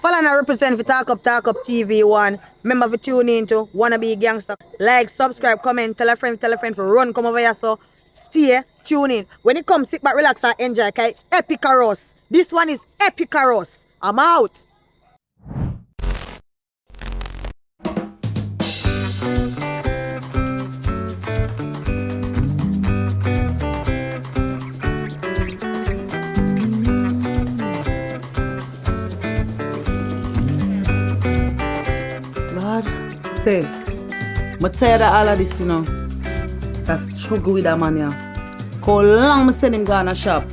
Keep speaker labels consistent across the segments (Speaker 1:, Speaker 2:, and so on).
Speaker 1: follow and represent for Talkup TV1. Remember to tune in to Wanna Be Gangster. Like, subscribe, comment, tell a friend for run, come over here. So stay, tune in. When it comes, sit back, relax and enjoy, cause it's epic-a-rous. This one is epic-a-rous. I'm out. Say, I'm tired of all of this, you know. It's a struggle with that man, yeah. How long I send him go on a shop?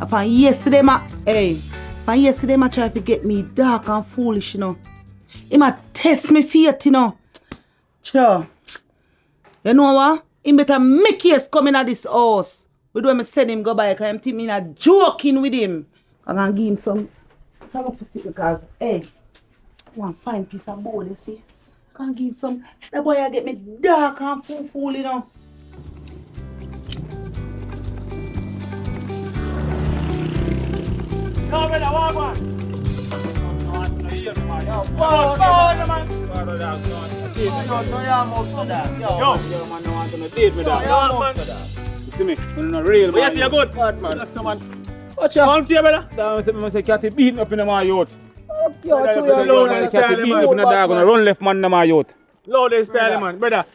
Speaker 1: Upon yesterday, I tried to get me dark and foolish, you know. He might test me faith, you know. Sure. You know what? He better make us come in at this house. We do want to send him go by because I'm thinking I'm joking with him. I'm going to give him some. Come up for sit because, hey, I want a fine piece of board, you see. Can't give some. That boy I get me dark and fool, you know.
Speaker 2: Yo, brother, walk on.
Speaker 3: See me? I'm not real, man.
Speaker 2: Yes, you're good.
Speaker 3: God, man.
Speaker 2: That's the man.
Speaker 3: Watch out.
Speaker 2: Come to you, brother.
Speaker 3: I say, can't beating up in my youth.
Speaker 2: Yo,
Speaker 3: I can't beating up in the dog and run left man in my youth.
Speaker 2: Load this style, man, brother.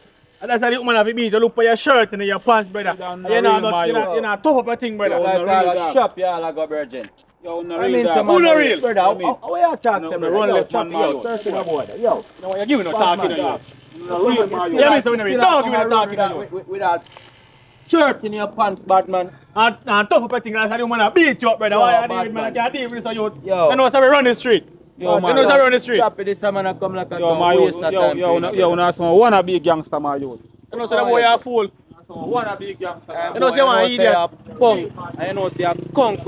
Speaker 2: And that's how the woman have to beat. You look for your shirt and your pants, brother. You're not tough up a thing, brother.
Speaker 4: Like shop, yeah, like a virgin.
Speaker 3: Yo, no
Speaker 4: I mean,
Speaker 3: real
Speaker 4: some
Speaker 3: dog.
Speaker 2: Who no real?
Speaker 4: Brother, how you talk to me?
Speaker 3: Run left man in my
Speaker 4: yo,
Speaker 3: youth.
Speaker 4: search the boy. Yo,
Speaker 2: No, you're giving no talking to you.
Speaker 3: No real man.
Speaker 2: Yeah, me say we no real. Don't give me no talking to you.
Speaker 4: with that shirt in your pants, bad man.
Speaker 2: And tough up a thing, that's how the woman have beat you up, brother. Why you deal with me? I can't deal with this youth. You know, so we run the street.
Speaker 3: Yo,
Speaker 2: You know, so we run the street.
Speaker 4: Chop it, this man come like a
Speaker 3: Yo, my youth.
Speaker 4: waste of time.
Speaker 3: Yo, now someone wanna be a gangster, my youth.
Speaker 2: You know, so the boy a fool.
Speaker 3: Someone wanna be a gangster.
Speaker 2: You know, say you want to eat that.
Speaker 4: Punk. And you know, say a punk.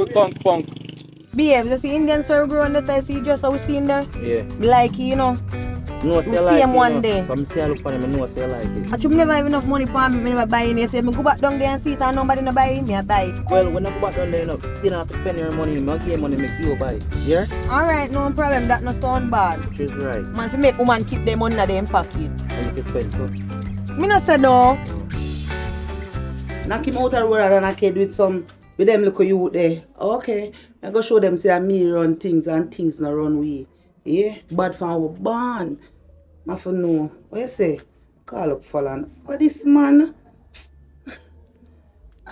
Speaker 1: Behave, you see Indians who grow on the side, see just how we see in there?
Speaker 4: Yeah.
Speaker 1: Like, you know.
Speaker 4: No,
Speaker 1: We see him one day.
Speaker 4: From see I look for him, I know say I like it.
Speaker 1: I should never have enough money for me, I never buy any. Say, I go back down there and see it and nobody no buy it, I buy it.
Speaker 4: Well, when I go back down there, you know, you don't have to spend your money. I give money, make you buy it. Yeah?
Speaker 1: Alright, no problem, that not sound bad.
Speaker 4: She's right.
Speaker 1: Man, to make woman keep them money in them pocket.
Speaker 4: And you can spend so.
Speaker 1: Me not say no. Knock him out of the road and I kid with some, with them little youth there. Okay, I go show them say me run things and things not run we. Yeah, bad for our born. I for know. What you say? Call up Falan. Oh, this man. I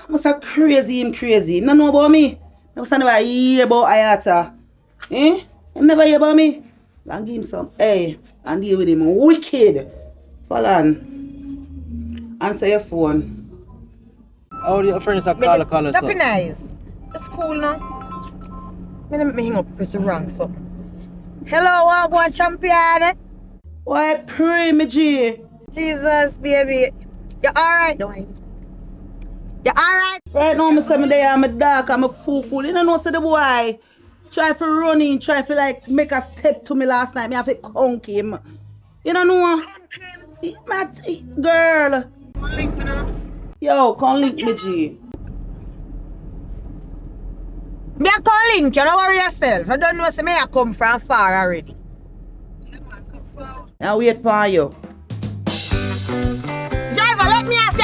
Speaker 1: must have crazy. Him not know about me. I must have never hear about Ayata. Eh? Him never hear about me. And give him some. Hey, and deal with him. Wicked. Falan. Answer your phone.
Speaker 4: How do your friends are call us?
Speaker 1: That'd be nice. It's cool now. Let me hang up. Press the wrong so. Hello, Wagwan champion. Why pray me, G? Jesus, baby. You alright? You alright? Right now, I'm saying I'm a dark, I'm a fool. You don't know, say the boy. Try for running, try for like make a step to me last night. Me have to conk him. You don't know? Girl. Yo, come link me, G. Me a call link, you don't worry yourself. I don't know say me I come from far already. Now wait for you. Driver, let me off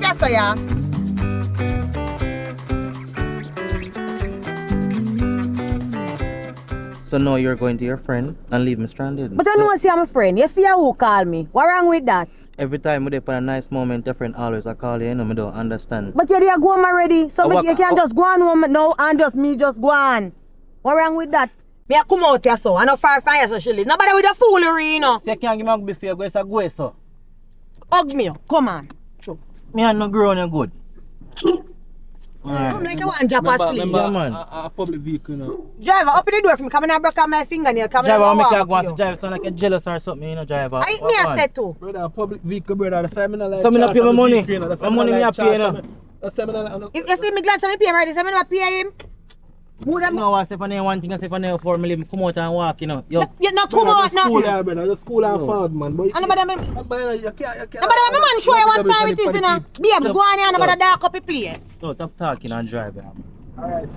Speaker 1: your so, yeah.
Speaker 4: So now you're going to your friend and leave me stranded.
Speaker 1: But I know see I'm a friend. You see who call me. What wrong with that?
Speaker 4: Every time we have a nice moment, your friend always I call you, I don't understand.
Speaker 1: But you're go home already. So you can't just go on home now and just go on. What wrong with that? Me I come out here so, I know far from here so she live. Nobody with a foolery, you know.
Speaker 4: So you can't give me a before you go so.
Speaker 1: Hug me, come on.
Speaker 4: Me and no grown and good.
Speaker 1: Come like you want to drop asleep.
Speaker 4: Remember, man.
Speaker 3: A public vehicle, you know.
Speaker 1: Driver, open the door for me. Come in and break out my fingernail. Come in
Speaker 4: Driver,
Speaker 1: and
Speaker 4: make you
Speaker 1: walk
Speaker 4: go
Speaker 1: with
Speaker 4: and drive sound like you're jealous or something, you know, driver.
Speaker 1: I eat me a set too.
Speaker 3: Brother, a public vehicle, brother. That's why I'm not like.
Speaker 4: So me not pay my money.
Speaker 3: That's
Speaker 4: My money me a pay, you know.
Speaker 3: That's why I'm not like.
Speaker 1: If you see me glad to me pay him already, so me not pay him.
Speaker 4: You know what, if I need one thing, I say if I need 4 million, come out and walk, you know. Yo.
Speaker 1: You not come out now.
Speaker 3: School here, brother. Just school and forward, man. But
Speaker 1: And nobody
Speaker 3: you can't.
Speaker 1: my man show you what time it is, you know. Babes, go on here and nobody dark up the place.
Speaker 4: So stop talking and drive.
Speaker 3: Alright.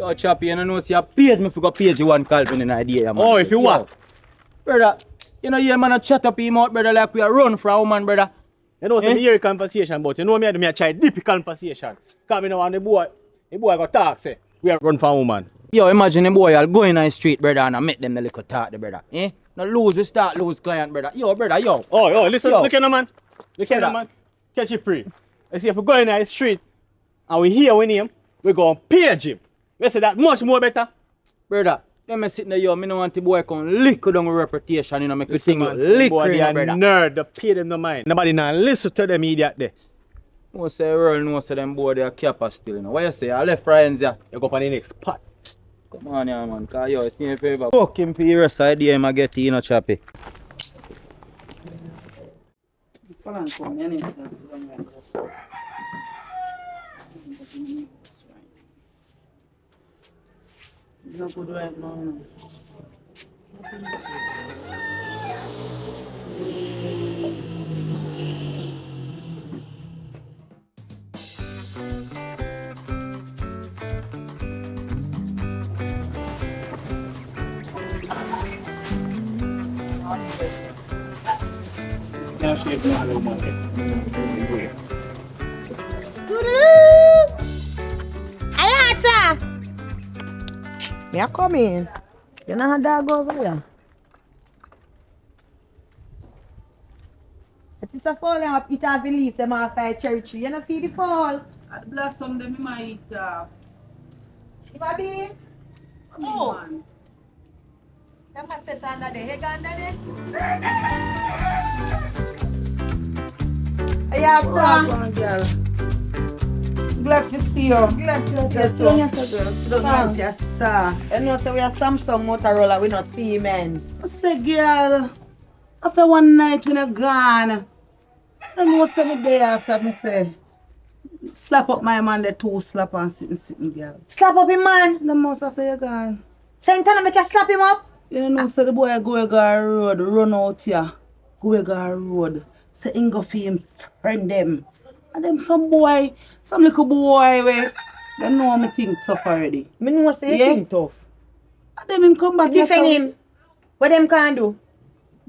Speaker 5: Yo, Chappy, you know, see, I paid me for go page you one Calvin in idea, man.
Speaker 2: Oh, if you want.
Speaker 5: Brother, you know, yeah, man, I chat up him out, brother, like we are run for a woman, brother.
Speaker 2: You know, some hear conversation, but you know me, I try deep conversation. Because me know when the boy go talk, say, we are run for a woman.
Speaker 5: Yo, imagine the boy, I'll go in the street, brother, and I make them the little talk, the brother. Eh? Now lose, we start lose client, brother. Yo, brother, yo.
Speaker 2: Oh, listen,
Speaker 5: Yo.
Speaker 2: look at the man. Look at the man. Catch it free. You see, if we go in the street and we hear we name, we go and page him. We say that much more better.
Speaker 5: Brother, let me sit there, yo. Me no want the boy come lick down with reputation, you know, make you sing
Speaker 2: man,
Speaker 5: lick,
Speaker 2: boy, they
Speaker 5: you know,
Speaker 2: are
Speaker 5: brother.
Speaker 2: nerd, they pay them no mind. Nobody now listen to them idiot there.
Speaker 5: No say world, no say them boy they are capable still, you know. What you say? I left friends, yeah.
Speaker 2: You go on the next pot.
Speaker 5: Come on, yeah, man. Cause yo, see me favor. Fuck him for the rest of the day, I get you know, Chappy.
Speaker 1: No good right now. No.
Speaker 6: Ayata! Me a come in. You know how dog over there? It is a falling up, it have leaf them off a cherry tree. You know feed the fall.
Speaker 1: I blossom them in my eat.
Speaker 6: You a beat? Oh! Them a set under the head under there. Ayata!
Speaker 1: Girl. Glad to see you.
Speaker 6: Glad to see you.
Speaker 1: Yes, sir.
Speaker 6: You know, so we are Samsung Motorola, we not see men.
Speaker 1: I say, girl, after one night when I gone, I don't know 7 days after me say, slap up my man, the 2 slap and sitting, girl.
Speaker 6: Slap up him, man.
Speaker 1: The most after you gone.
Speaker 6: Same time make you slap him up.
Speaker 1: You know, so the boy go a road, run out here, go a road. Say, him go for him friend them. And them some boy, some little boy, where they know me think tough already.
Speaker 6: Me know say you think tough.
Speaker 1: And then him come back
Speaker 6: To defend him. What them can do?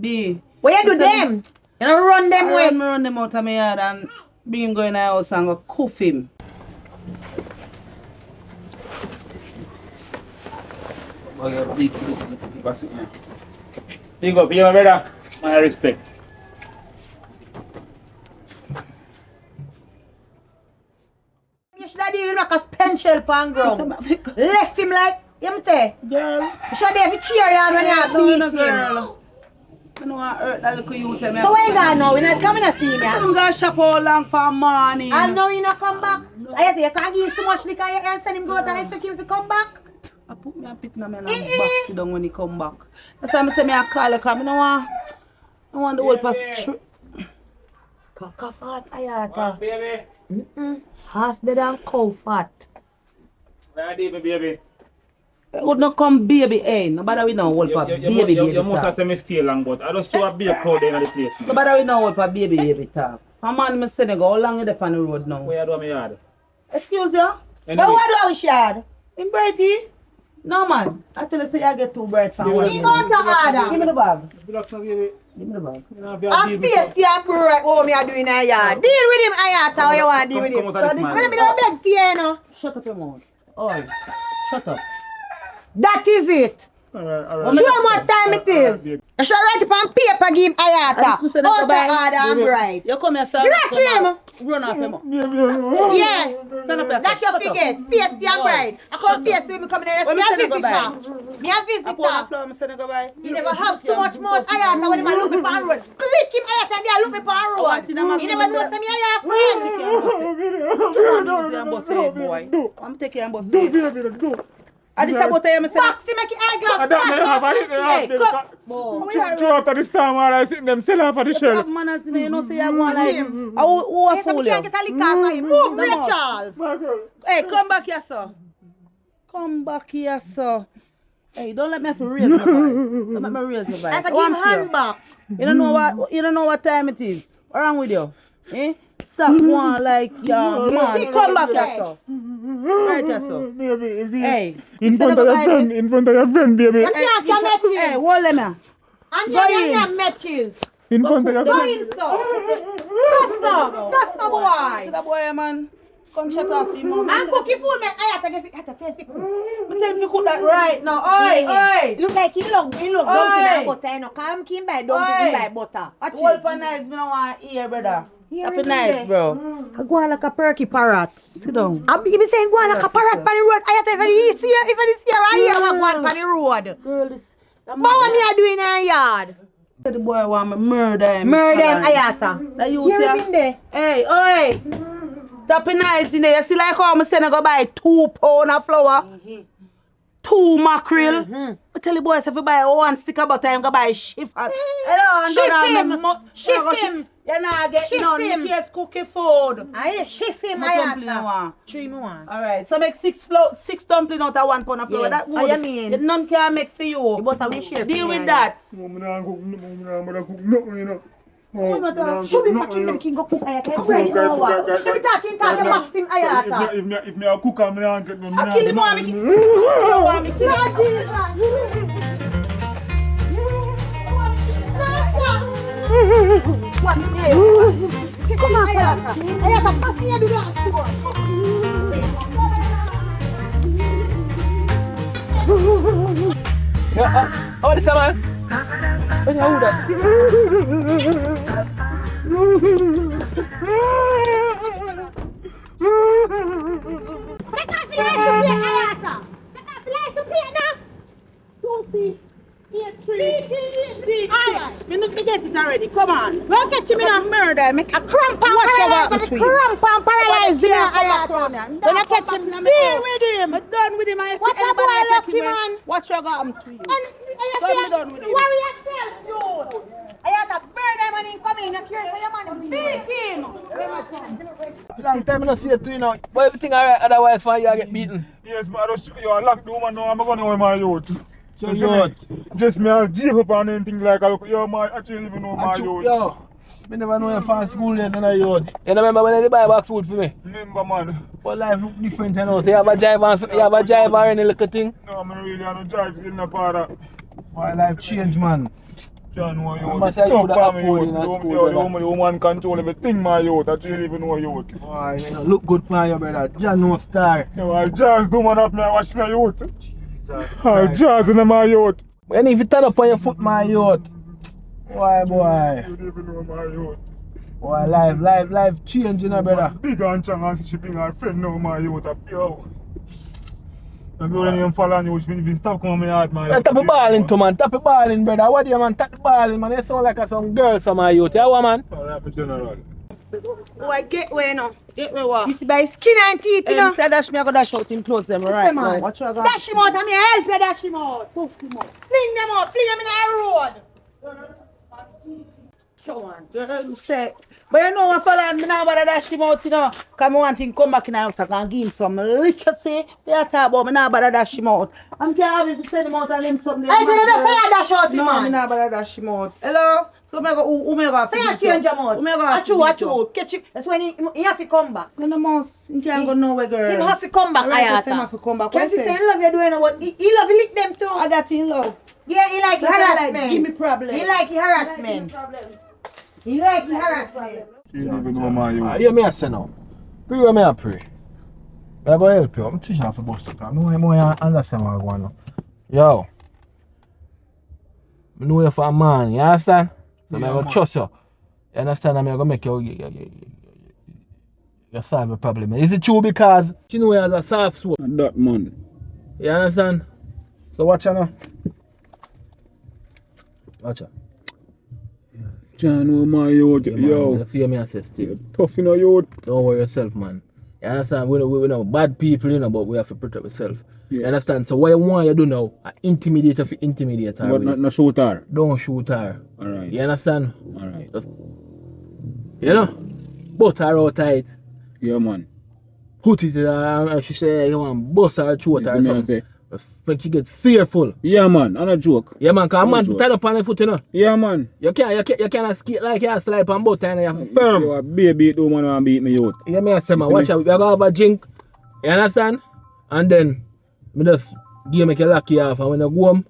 Speaker 1: B.
Speaker 6: What you do them? You don't run them way.
Speaker 1: I run them out of my yard and bring him go in the house and go cuff him.
Speaker 3: Big up, you my brother. My respect.
Speaker 6: You should have deal with like a special pan ground. Left him like, you know say?
Speaker 1: Girl.
Speaker 6: You should have cheer you when you beat him.
Speaker 1: Girl. I know I hurt that little youth.
Speaker 6: So where you going now? You're not coming to see me?
Speaker 1: I'm going to shop all long for morning.
Speaker 6: And now you not come back? I you can't give him so much liquor and send him go out and expect him to come back?
Speaker 1: I put me a pit in my box sit down when he come back. That's why I say I call you because I don't want the whole past.
Speaker 6: Cock fat, ayata.
Speaker 3: Baby.
Speaker 6: Horse dead and cow fat.
Speaker 3: Where are you, baby?
Speaker 1: Would not come baby, eh? Nobody we know whole past baby.
Speaker 3: You must have said me stay long, but I just show a big crowd in the place.
Speaker 1: Nobody we know whole past baby talk. A man in Senegal, how long you there on the road now?
Speaker 3: Where do I yard?
Speaker 1: Excuse you?
Speaker 6: But what do we share?
Speaker 1: In Brighty? No man. I tell you say I get 2 bread from one.
Speaker 6: He out of order.
Speaker 1: Give me the bag.
Speaker 3: Baby.
Speaker 1: Give me the bag.
Speaker 6: I'm face the right what me are doing in yard. Deal with him, ayata, how you want to deal with him.
Speaker 3: Come out of this man.
Speaker 6: Let me don't beg for you, no.
Speaker 1: Shut up your mouth. Oh, shut up.
Speaker 6: That is it.
Speaker 3: Alright.
Speaker 6: Show him what time it is. You should write it on paper, give him ayata. Out of order and bright.
Speaker 1: You come here, sir.
Speaker 6: Drop him.
Speaker 1: Run off him.
Speaker 6: Yeah.
Speaker 1: Stand up here,
Speaker 6: That
Speaker 1: sir.
Speaker 6: you
Speaker 1: Shut up.
Speaker 6: forget. Face the bride. I come face with me coming in.
Speaker 1: When
Speaker 6: Me
Speaker 1: me
Speaker 6: a
Speaker 1: say they go
Speaker 6: visitor. Me a
Speaker 1: I put on the
Speaker 6: visitor.
Speaker 1: floor, I say go by.
Speaker 6: You never have so much mouth ayata when him a look me on road. Click him ayata and they look me on road. You never know say me a your friend.
Speaker 1: I'm taking a bus. I just about to say.
Speaker 6: Box him make it eyeglass.
Speaker 3: True after this time while I sit them sell off for the shelf.
Speaker 1: Manners, you know, say I go like him. Who a fool
Speaker 6: You can't
Speaker 1: you?
Speaker 6: get a liquor for him. Move, Ray Charles.
Speaker 1: Hey, come back here, sir. Come back here, sir. Hey, don't let me have to raise my voice. Don't let me raise my voice.
Speaker 6: That's a
Speaker 1: I
Speaker 6: give
Speaker 1: want
Speaker 6: hand
Speaker 1: you.
Speaker 6: back.
Speaker 1: You don't know what time it is. What's wrong with you? Eh? Stop one like your man.
Speaker 6: She
Speaker 1: Come back
Speaker 6: come
Speaker 1: here,
Speaker 6: back.
Speaker 1: sir. Right there, so.
Speaker 3: Baby, is he
Speaker 1: Hey.
Speaker 3: in front of your friend? In front of your friend, baby.
Speaker 1: Hey, hold them here.
Speaker 6: And
Speaker 1: Go
Speaker 6: you
Speaker 1: in.
Speaker 6: have matches.
Speaker 3: In front of your
Speaker 6: Go
Speaker 3: friend.
Speaker 6: in, so. That's the boy.
Speaker 1: To the boy, man. Come shut off him, mom.
Speaker 6: And cook your food, man. I have to give it. I have to tell you.
Speaker 1: Me tell you cook that right now. Oi.
Speaker 6: Look like he love dumpling and butter, you know. Come Kim buy dumpling, buy butter. Watch
Speaker 1: Hold
Speaker 6: it.
Speaker 1: for nice, me no want hear, brother.
Speaker 6: Hear
Speaker 1: Happy
Speaker 6: it,
Speaker 1: nights,
Speaker 6: baby.
Speaker 1: bro.
Speaker 6: I go on like a perky parrot.
Speaker 1: Sit down.
Speaker 6: I'm be saying go on like a parrot on the road. I have to if it's here, I hear I go on the road.
Speaker 1: Girl, this.
Speaker 6: But what me are doing in the yard?
Speaker 1: The boy want me murder him.
Speaker 6: Murder him, Ayata.
Speaker 1: That you
Speaker 6: You
Speaker 1: tell.
Speaker 6: been there?
Speaker 1: Hey, oi. Happy nights in there. You see like how I'm saying I go buy 2 pounds of flour. 2 mackerel. I tell the boys if you buy 1 stick of butter, I'm going to buy shift.
Speaker 6: Shift him.
Speaker 1: You're not getting
Speaker 6: Shift
Speaker 1: none.
Speaker 6: him.
Speaker 1: You can't cook your food.
Speaker 6: I shift him,
Speaker 1: What dumpling I
Speaker 6: Ayata.
Speaker 1: want?
Speaker 6: 3 more.
Speaker 1: Alright, so make 6 dumplings out of 1 pound of flour.
Speaker 6: Yeah.
Speaker 1: That good.
Speaker 6: I mean.
Speaker 1: It none can make for you.
Speaker 6: The butter we share.
Speaker 1: Deal with that.
Speaker 3: Mom, I cook nothing, you know.
Speaker 6: Should be fucking the king of cook Ayata. Right now. Let me talk to Maxim Ayata.
Speaker 3: If me a cook, I'm not get no.
Speaker 1: I kill him, mommy. You want me kill
Speaker 6: Lord Jesus. What? Come on, Ayata. Ayata, pass me a do that.
Speaker 2: How this man? What you hold that?
Speaker 6: Take off your license plate, Ayata. Take off your license plate now. Don't see.
Speaker 1: Alright. Me not forget it already. Come on.
Speaker 6: Well, catch him in a
Speaker 1: Murder. Make a
Speaker 6: cramp and
Speaker 1: Watch your
Speaker 6: paralyze.
Speaker 1: back
Speaker 6: A
Speaker 1: between.
Speaker 6: cramp and paralyze him, Ayata. When I catch him, deal with him.
Speaker 1: I'm done with him. I see
Speaker 6: What a
Speaker 1: anybody
Speaker 6: boy
Speaker 1: attack
Speaker 6: lucky
Speaker 1: him,
Speaker 6: man.
Speaker 1: Watch your gum to you.
Speaker 6: And you
Speaker 1: Come
Speaker 6: feel,
Speaker 1: down with him.
Speaker 6: worry yourself, dude. Ayata, burn him when he come in. You care for your man. Beat him.
Speaker 2: Long time I don't see you too, you know. But everything alright, otherwise fine, you get beaten.
Speaker 3: Yes, but I don't, you are locked the woman now. I'm going to know my youth.
Speaker 2: So
Speaker 3: You see
Speaker 2: youth.
Speaker 3: me? Just me, I'll jig up on anything like I look. Yo, my, I don't even know my youth.
Speaker 2: Yo, me never know you from school days and I yard. You remember when they buy back food for me?
Speaker 3: Remember, man.
Speaker 2: But life look different, you know. So you have a drive or any little thing.
Speaker 3: No, I'm really on the drives in the para.
Speaker 2: My life change, man.
Speaker 3: John, what you
Speaker 2: must say you would have food in a school,
Speaker 3: the woman control everything, my youth. I don't even know youth.
Speaker 2: Boy, you know, look good for you, brother. John no star.
Speaker 3: You know, I just do man up me, I watch my youth.
Speaker 2: Jesus
Speaker 3: I
Speaker 2: Christ.
Speaker 3: just in my youth.
Speaker 2: When if you turn up on your foot, my youth. Why, boy?
Speaker 3: I don't even know my youth.
Speaker 2: Boy, life changing, brother.
Speaker 3: Big and strong and shipping our friend now, my youth. Yo. I'm going to follow you, which means stop coming out, my youth.
Speaker 2: Tap the ball into, man. Tap the ball in, brother. What do you, man? Tap the ball in, man. You sound like some girls from my youth. Yeah, what, man?
Speaker 3: Alright, general.
Speaker 6: Boy, get away now.
Speaker 1: Get me what?
Speaker 6: You see by skin and teeth, you
Speaker 1: Hey,
Speaker 6: know.
Speaker 1: he said dash me, I go dash out him close them right now. Watch your gum.
Speaker 6: Dash him out, and me help you dash him out. Push him out. Fling them out, fling them in the road. Come on.
Speaker 1: Girl, say. But you know, my father, me now about dash him out, you know. Because I want him come back in the house, I can give him some liquor, see. We are talking about me now about dash him out. I'm can't have to send him out and him something.
Speaker 6: I didn't know fire dash out him,
Speaker 1: No, me
Speaker 6: man.
Speaker 1: now about dash him out. Hello? So me go, who me go
Speaker 6: Say you change your mouth.
Speaker 1: Who me go
Speaker 6: Achoo. Catch him. That's when he have to come back.
Speaker 1: No, the mouse, he can't go nowhere, girl.
Speaker 6: He have to come back,
Speaker 1: Right,
Speaker 6: Ayata.
Speaker 1: he have to come back.
Speaker 6: Can't
Speaker 1: What
Speaker 6: you
Speaker 1: you
Speaker 6: say
Speaker 1: say?
Speaker 6: love you doing what? He love you lick them too.
Speaker 1: Oh, that in love.
Speaker 6: Yeah, he like
Speaker 1: That's all
Speaker 6: harassment.
Speaker 1: like, give me problem.
Speaker 6: He like harassment. He like harassment.
Speaker 3: You don't even know my youth.
Speaker 2: Hear me I say now. Pray where me I pray. I go help you. I'm teaching you for bust up. I know you understand what I want now. Yo. I know you for a man, you understand? So
Speaker 3: Yeah,
Speaker 2: I go
Speaker 3: man.
Speaker 2: trust you. You understand? I'm going to make you solve the problem. Is it true because you know you has a soft soul?
Speaker 3: That man.
Speaker 2: You understand? So watch you now. Watch you.
Speaker 3: John, know my youth. Yo.
Speaker 2: You see me I say still.
Speaker 3: Tough in a youth.
Speaker 2: Don't worry yourself, man. You understand? We know bad people, you know, but we have to protect ourselves.
Speaker 3: Yeah.
Speaker 2: You understand? So what you want you do now, intimidate her for intimidate her.
Speaker 3: But
Speaker 2: with.
Speaker 3: not shoot her.
Speaker 2: Don't shoot her.
Speaker 3: Alright.
Speaker 2: You understand?
Speaker 3: Alright.
Speaker 2: Just, you know? Butt her out tight.
Speaker 3: Yeah, man.
Speaker 2: Put it in her, she say, you want bust her throat
Speaker 3: You
Speaker 2: or
Speaker 3: see me I
Speaker 2: something.
Speaker 3: say?
Speaker 2: When she get fearful.
Speaker 3: Yeah, man. I'm not joke.
Speaker 2: Yeah, man, because a
Speaker 3: Don't
Speaker 2: man
Speaker 3: joke.
Speaker 2: tied up on the foot, you know.
Speaker 3: Yeah, man.
Speaker 2: You can't skate like you slide on both and you have to firm.
Speaker 3: You a baby, don't want to beat me youth.
Speaker 2: You hear me I say, man,
Speaker 3: You see
Speaker 2: watch
Speaker 3: me?
Speaker 2: out. We are going to have a drink
Speaker 7: You understand? And then, me just make you lock you off. And when you go home,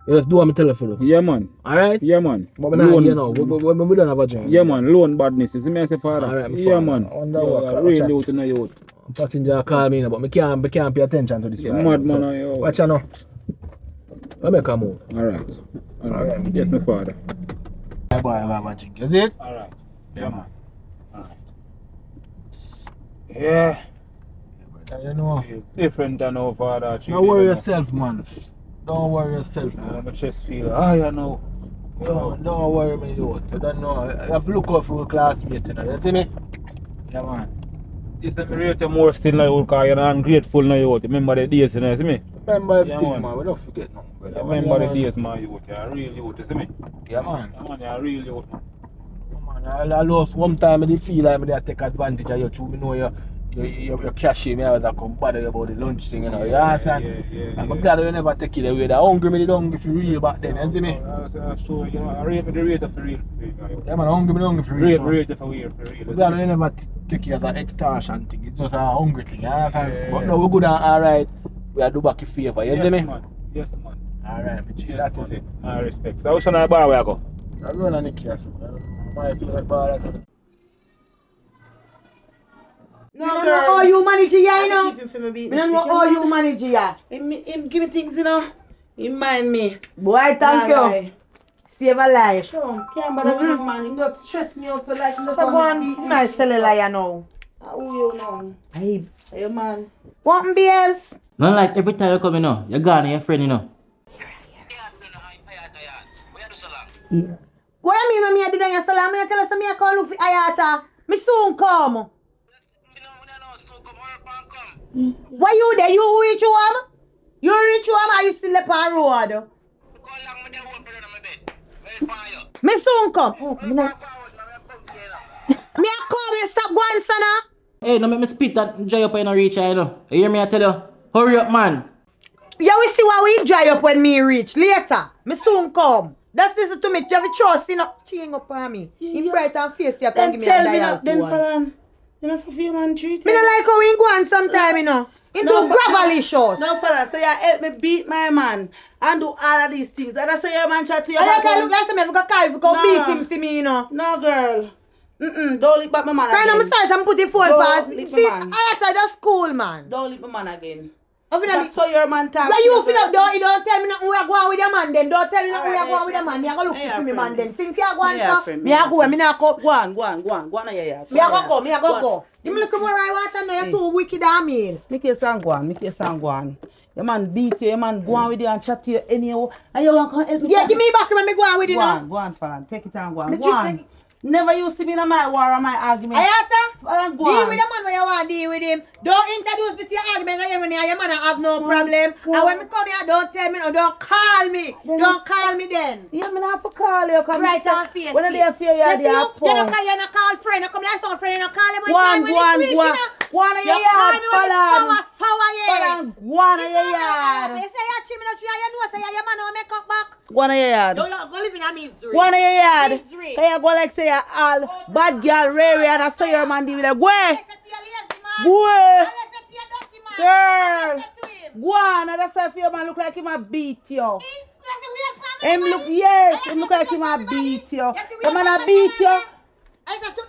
Speaker 7: you just do what I tell you for do.
Speaker 8: Yeah, man.
Speaker 7: Alright?
Speaker 8: Yeah, man.
Speaker 7: But me not here now. We don't have a job.
Speaker 8: Yeah, man. Loan badness. You see me as a father?
Speaker 7: Alright,
Speaker 8: yeah,
Speaker 7: father.
Speaker 8: man.
Speaker 7: I wonder
Speaker 8: Yo,
Speaker 7: what-
Speaker 8: I
Speaker 7: what
Speaker 8: really
Speaker 7: chat.
Speaker 8: youth in the youth.
Speaker 7: Passenger call me now, but me can't pay attention to this.
Speaker 8: Yeah,
Speaker 7: right
Speaker 8: mad
Speaker 7: now,
Speaker 8: man, yo.
Speaker 7: Watch out now. Let me come out.
Speaker 8: Alright. Alright.
Speaker 7: Alright.
Speaker 8: Yes, my father.
Speaker 7: Boy, I have a drink. Is it?
Speaker 8: Alright.
Speaker 7: Yeah, man. Yeah. You know.
Speaker 8: Different than our father.
Speaker 7: Don't worry yourself, man. Don't worry yourself, man.
Speaker 8: My chest feel high, you know.
Speaker 7: Don't worry me, youth. You don't know. You have to look out for your classmates, you know. You see me? Yeah, man.
Speaker 8: You say me rate you more still now, because you're ungrateful now, youth. Remember the days, you know, you see me?
Speaker 7: Remember everything,
Speaker 8: man.
Speaker 7: man. We don't forget nothing, brother.
Speaker 8: You remember the days, man, youth. You're a real youth, you see me?
Speaker 7: Yeah, man.
Speaker 8: Yeah, man, you're a real youth, man.
Speaker 7: Man, I lost one time. I did feel like I take advantage of you. True, me know you cash in me. I was like, come bother you about the lunch thing, you know. You understand?
Speaker 8: Yeah.
Speaker 7: I'm glad you never take it away. That hungry me, the hungry for real back then, you see me?
Speaker 8: That's true, you know. I rate me the rate of for real.
Speaker 7: Yeah, man, hungry me, the hungry for real.
Speaker 8: Rate for real.
Speaker 7: I'm glad you never take it as an extortion thing. It's just a hungry thing, you understand? But no, we're good and alright. We are do back a favor, you see me?
Speaker 8: Yes, man.
Speaker 7: Alright, my G, that is it.
Speaker 8: I respect. So, which one of the bar where I go?
Speaker 7: I'm going on the case, man. My favorite bar, that's it.
Speaker 1: No,
Speaker 6: I don't
Speaker 1: girl.
Speaker 6: know how you manage it, you know.
Speaker 1: Keep him for me being
Speaker 6: I don't know how you manage it.
Speaker 1: Him give me things, you know. He mind me.
Speaker 6: Boy, thank you.
Speaker 1: Lie.
Speaker 6: Save a life.
Speaker 1: Sure, can't bother with him, man. He just stress me out so like him just
Speaker 6: So go
Speaker 1: want me
Speaker 6: on, my cellular, you know.
Speaker 1: Who you know?
Speaker 6: Hey,
Speaker 1: Hey, man.
Speaker 6: what be else?
Speaker 4: Man, like every time you come, you know, you're gone and your friend, you know.
Speaker 6: What you mean when me a do that your salam? Me tell us me a call you for Ayata. Me soon come. Why you there? You reach home? You reach home or you still up on road? Me soon come. Oh, me a come and stop going, son.
Speaker 4: Hey, no make me spit and dry up in a reach, you know. You hear me, I tell you? Hurry up, man.
Speaker 6: Yeah, we see what we dry up when me reach. Later, me soon come. That's this to me. You have to trust, you know. Cheering up on me. In bright and face, you can
Speaker 1: Then
Speaker 6: give me
Speaker 1: tell
Speaker 6: a
Speaker 1: me
Speaker 6: dial.
Speaker 1: that, then Falan. You know, Sophia, man, treat
Speaker 6: Me don't like how we go on sometime, you know. Into gravelly shows.
Speaker 1: No, Falan, so you help me beat my man and do all of these things. And that's why your man chat to you.
Speaker 6: I like I look like some if you go carry, if you go
Speaker 1: Nah.
Speaker 6: beat him for me, you know.
Speaker 1: No, girl. Don't lick back my man
Speaker 6: Right now,
Speaker 1: again.
Speaker 6: I'm sorry, I'm putting phone
Speaker 1: Go,
Speaker 6: pass.
Speaker 1: lick my
Speaker 6: See,
Speaker 1: man.
Speaker 6: I have to just cool, man.
Speaker 1: Don't lick my man again.
Speaker 6: I feel like,
Speaker 1: That's how your man talk.
Speaker 6: why you
Speaker 1: to
Speaker 6: feel
Speaker 1: girl.
Speaker 6: like, don't tell me nothing we are going with the man then. Don't tell me nothing we are
Speaker 1: Alright,
Speaker 6: going with the man. Me I go look
Speaker 1: yeah,
Speaker 6: for me
Speaker 1: friend.
Speaker 6: man then. Since you are going
Speaker 1: Yeah,
Speaker 6: so,
Speaker 1: friend,
Speaker 6: me I go,
Speaker 1: yeah,
Speaker 6: me not go.
Speaker 1: Go on, yeah.
Speaker 6: Me I go. You look more right water now, you're too wicked I mean.
Speaker 1: Make your son go on. Your man beat you, your man go on with you and chat to you anyhow. And you want to help me.
Speaker 6: Yeah, give me back when me go on with you now.
Speaker 1: Go on, Falan. Take it and go on.
Speaker 6: Me
Speaker 1: Go
Speaker 6: just
Speaker 1: on.
Speaker 6: say-
Speaker 1: Never used to be in my war or my argument.
Speaker 6: Ayata,
Speaker 1: Falan, go
Speaker 6: deal
Speaker 1: on.
Speaker 6: with the man when you want to deal with him. Don't introduce me to your argument again when your man have no problem. And when me come here, don't tell me no, don't call me. Don't call me then.
Speaker 1: Yeah, me not have to call you. Come
Speaker 6: Right on face.
Speaker 1: When they fear you, they are
Speaker 6: you don't call, you don't call friend. You come like some friend, you don't call him when
Speaker 1: Go on,
Speaker 6: you call me when it's sweet, you know.
Speaker 1: Go on in
Speaker 6: You
Speaker 1: your
Speaker 6: call
Speaker 1: yard,
Speaker 6: me when
Speaker 1: Falan.
Speaker 6: it's sour, yeah.
Speaker 1: Falan, go on in your
Speaker 6: They
Speaker 1: yard.
Speaker 6: say you treat me not treat you know, say your man don't make up back.
Speaker 1: Go on in your yard.
Speaker 6: Don't go live in a misery.
Speaker 1: Go on in your yard.
Speaker 6: Misery.
Speaker 1: Can you go like say you're all bad girl, Ray, and I saw your man deal with it. Go on. Go on. Girl. Go on. And that's why if your man look like him a beat you. Him look, yes, him look like him a beat you. The man a beat you.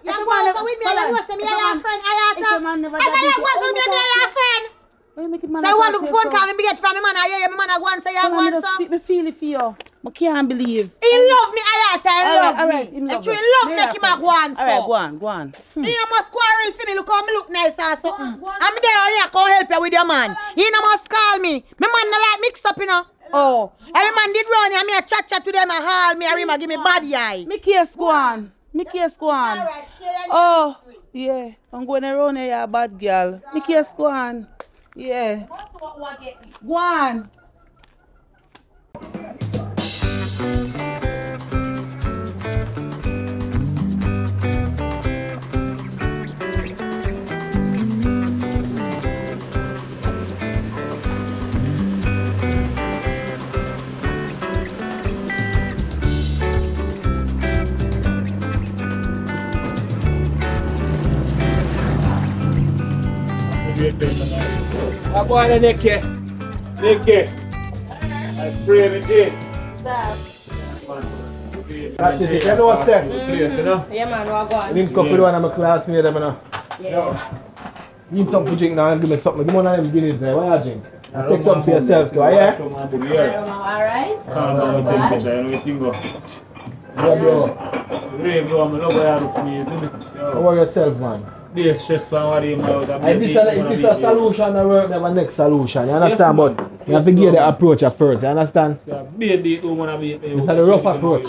Speaker 6: You go also with me, I know say me and your friend, I
Speaker 1: If your man never
Speaker 6: I know you
Speaker 1: beat
Speaker 6: go also with me, I your friend.
Speaker 1: Why you make it man
Speaker 6: So you
Speaker 1: attack
Speaker 6: want to
Speaker 1: you
Speaker 6: phone
Speaker 1: so?
Speaker 6: call me get from me man, I hear me man I go and say you go and so.
Speaker 1: Me feel it for you. I can't believe.
Speaker 6: He love me, I love me.
Speaker 1: him
Speaker 6: If you love me, make him a go and so.
Speaker 1: Alright, go on.
Speaker 6: He no must quarrel for me, look how me look nice or something. I'm there only I can help you with your man. He no must call me. Me man no like mix up, you know. Oh, every man did run and me a chat with them and haul me and him a give me body eye.
Speaker 1: Me case go on. Oh, yeah. I'm going around here, bad girl. Me case go on. Yeah. Go on.
Speaker 7: I go on the neck here.
Speaker 8: I pray every day.
Speaker 7: That's it. You know what's there?
Speaker 6: Yeah, man, we're going.
Speaker 7: Link up with one of my classmates, you know.
Speaker 6: Yeah.
Speaker 7: Give me something to drink now and give me something. Give me one of them guineas there. What you drink? And take something for yourself too, yeah?
Speaker 6: Alright.
Speaker 8: Calm down with temperature, you know what you go.
Speaker 7: Yeah, bro.
Speaker 8: Brave bro, I'm love what you do for me, isn't it?
Speaker 7: How about yourself, man?
Speaker 8: Be stressful and what you know.
Speaker 7: If this a solution, that work, then a next solution. You understand?
Speaker 8: Yes,
Speaker 7: But you have to give the approach at first. You understand?
Speaker 8: Be a date woman and be
Speaker 7: This is the rough approach.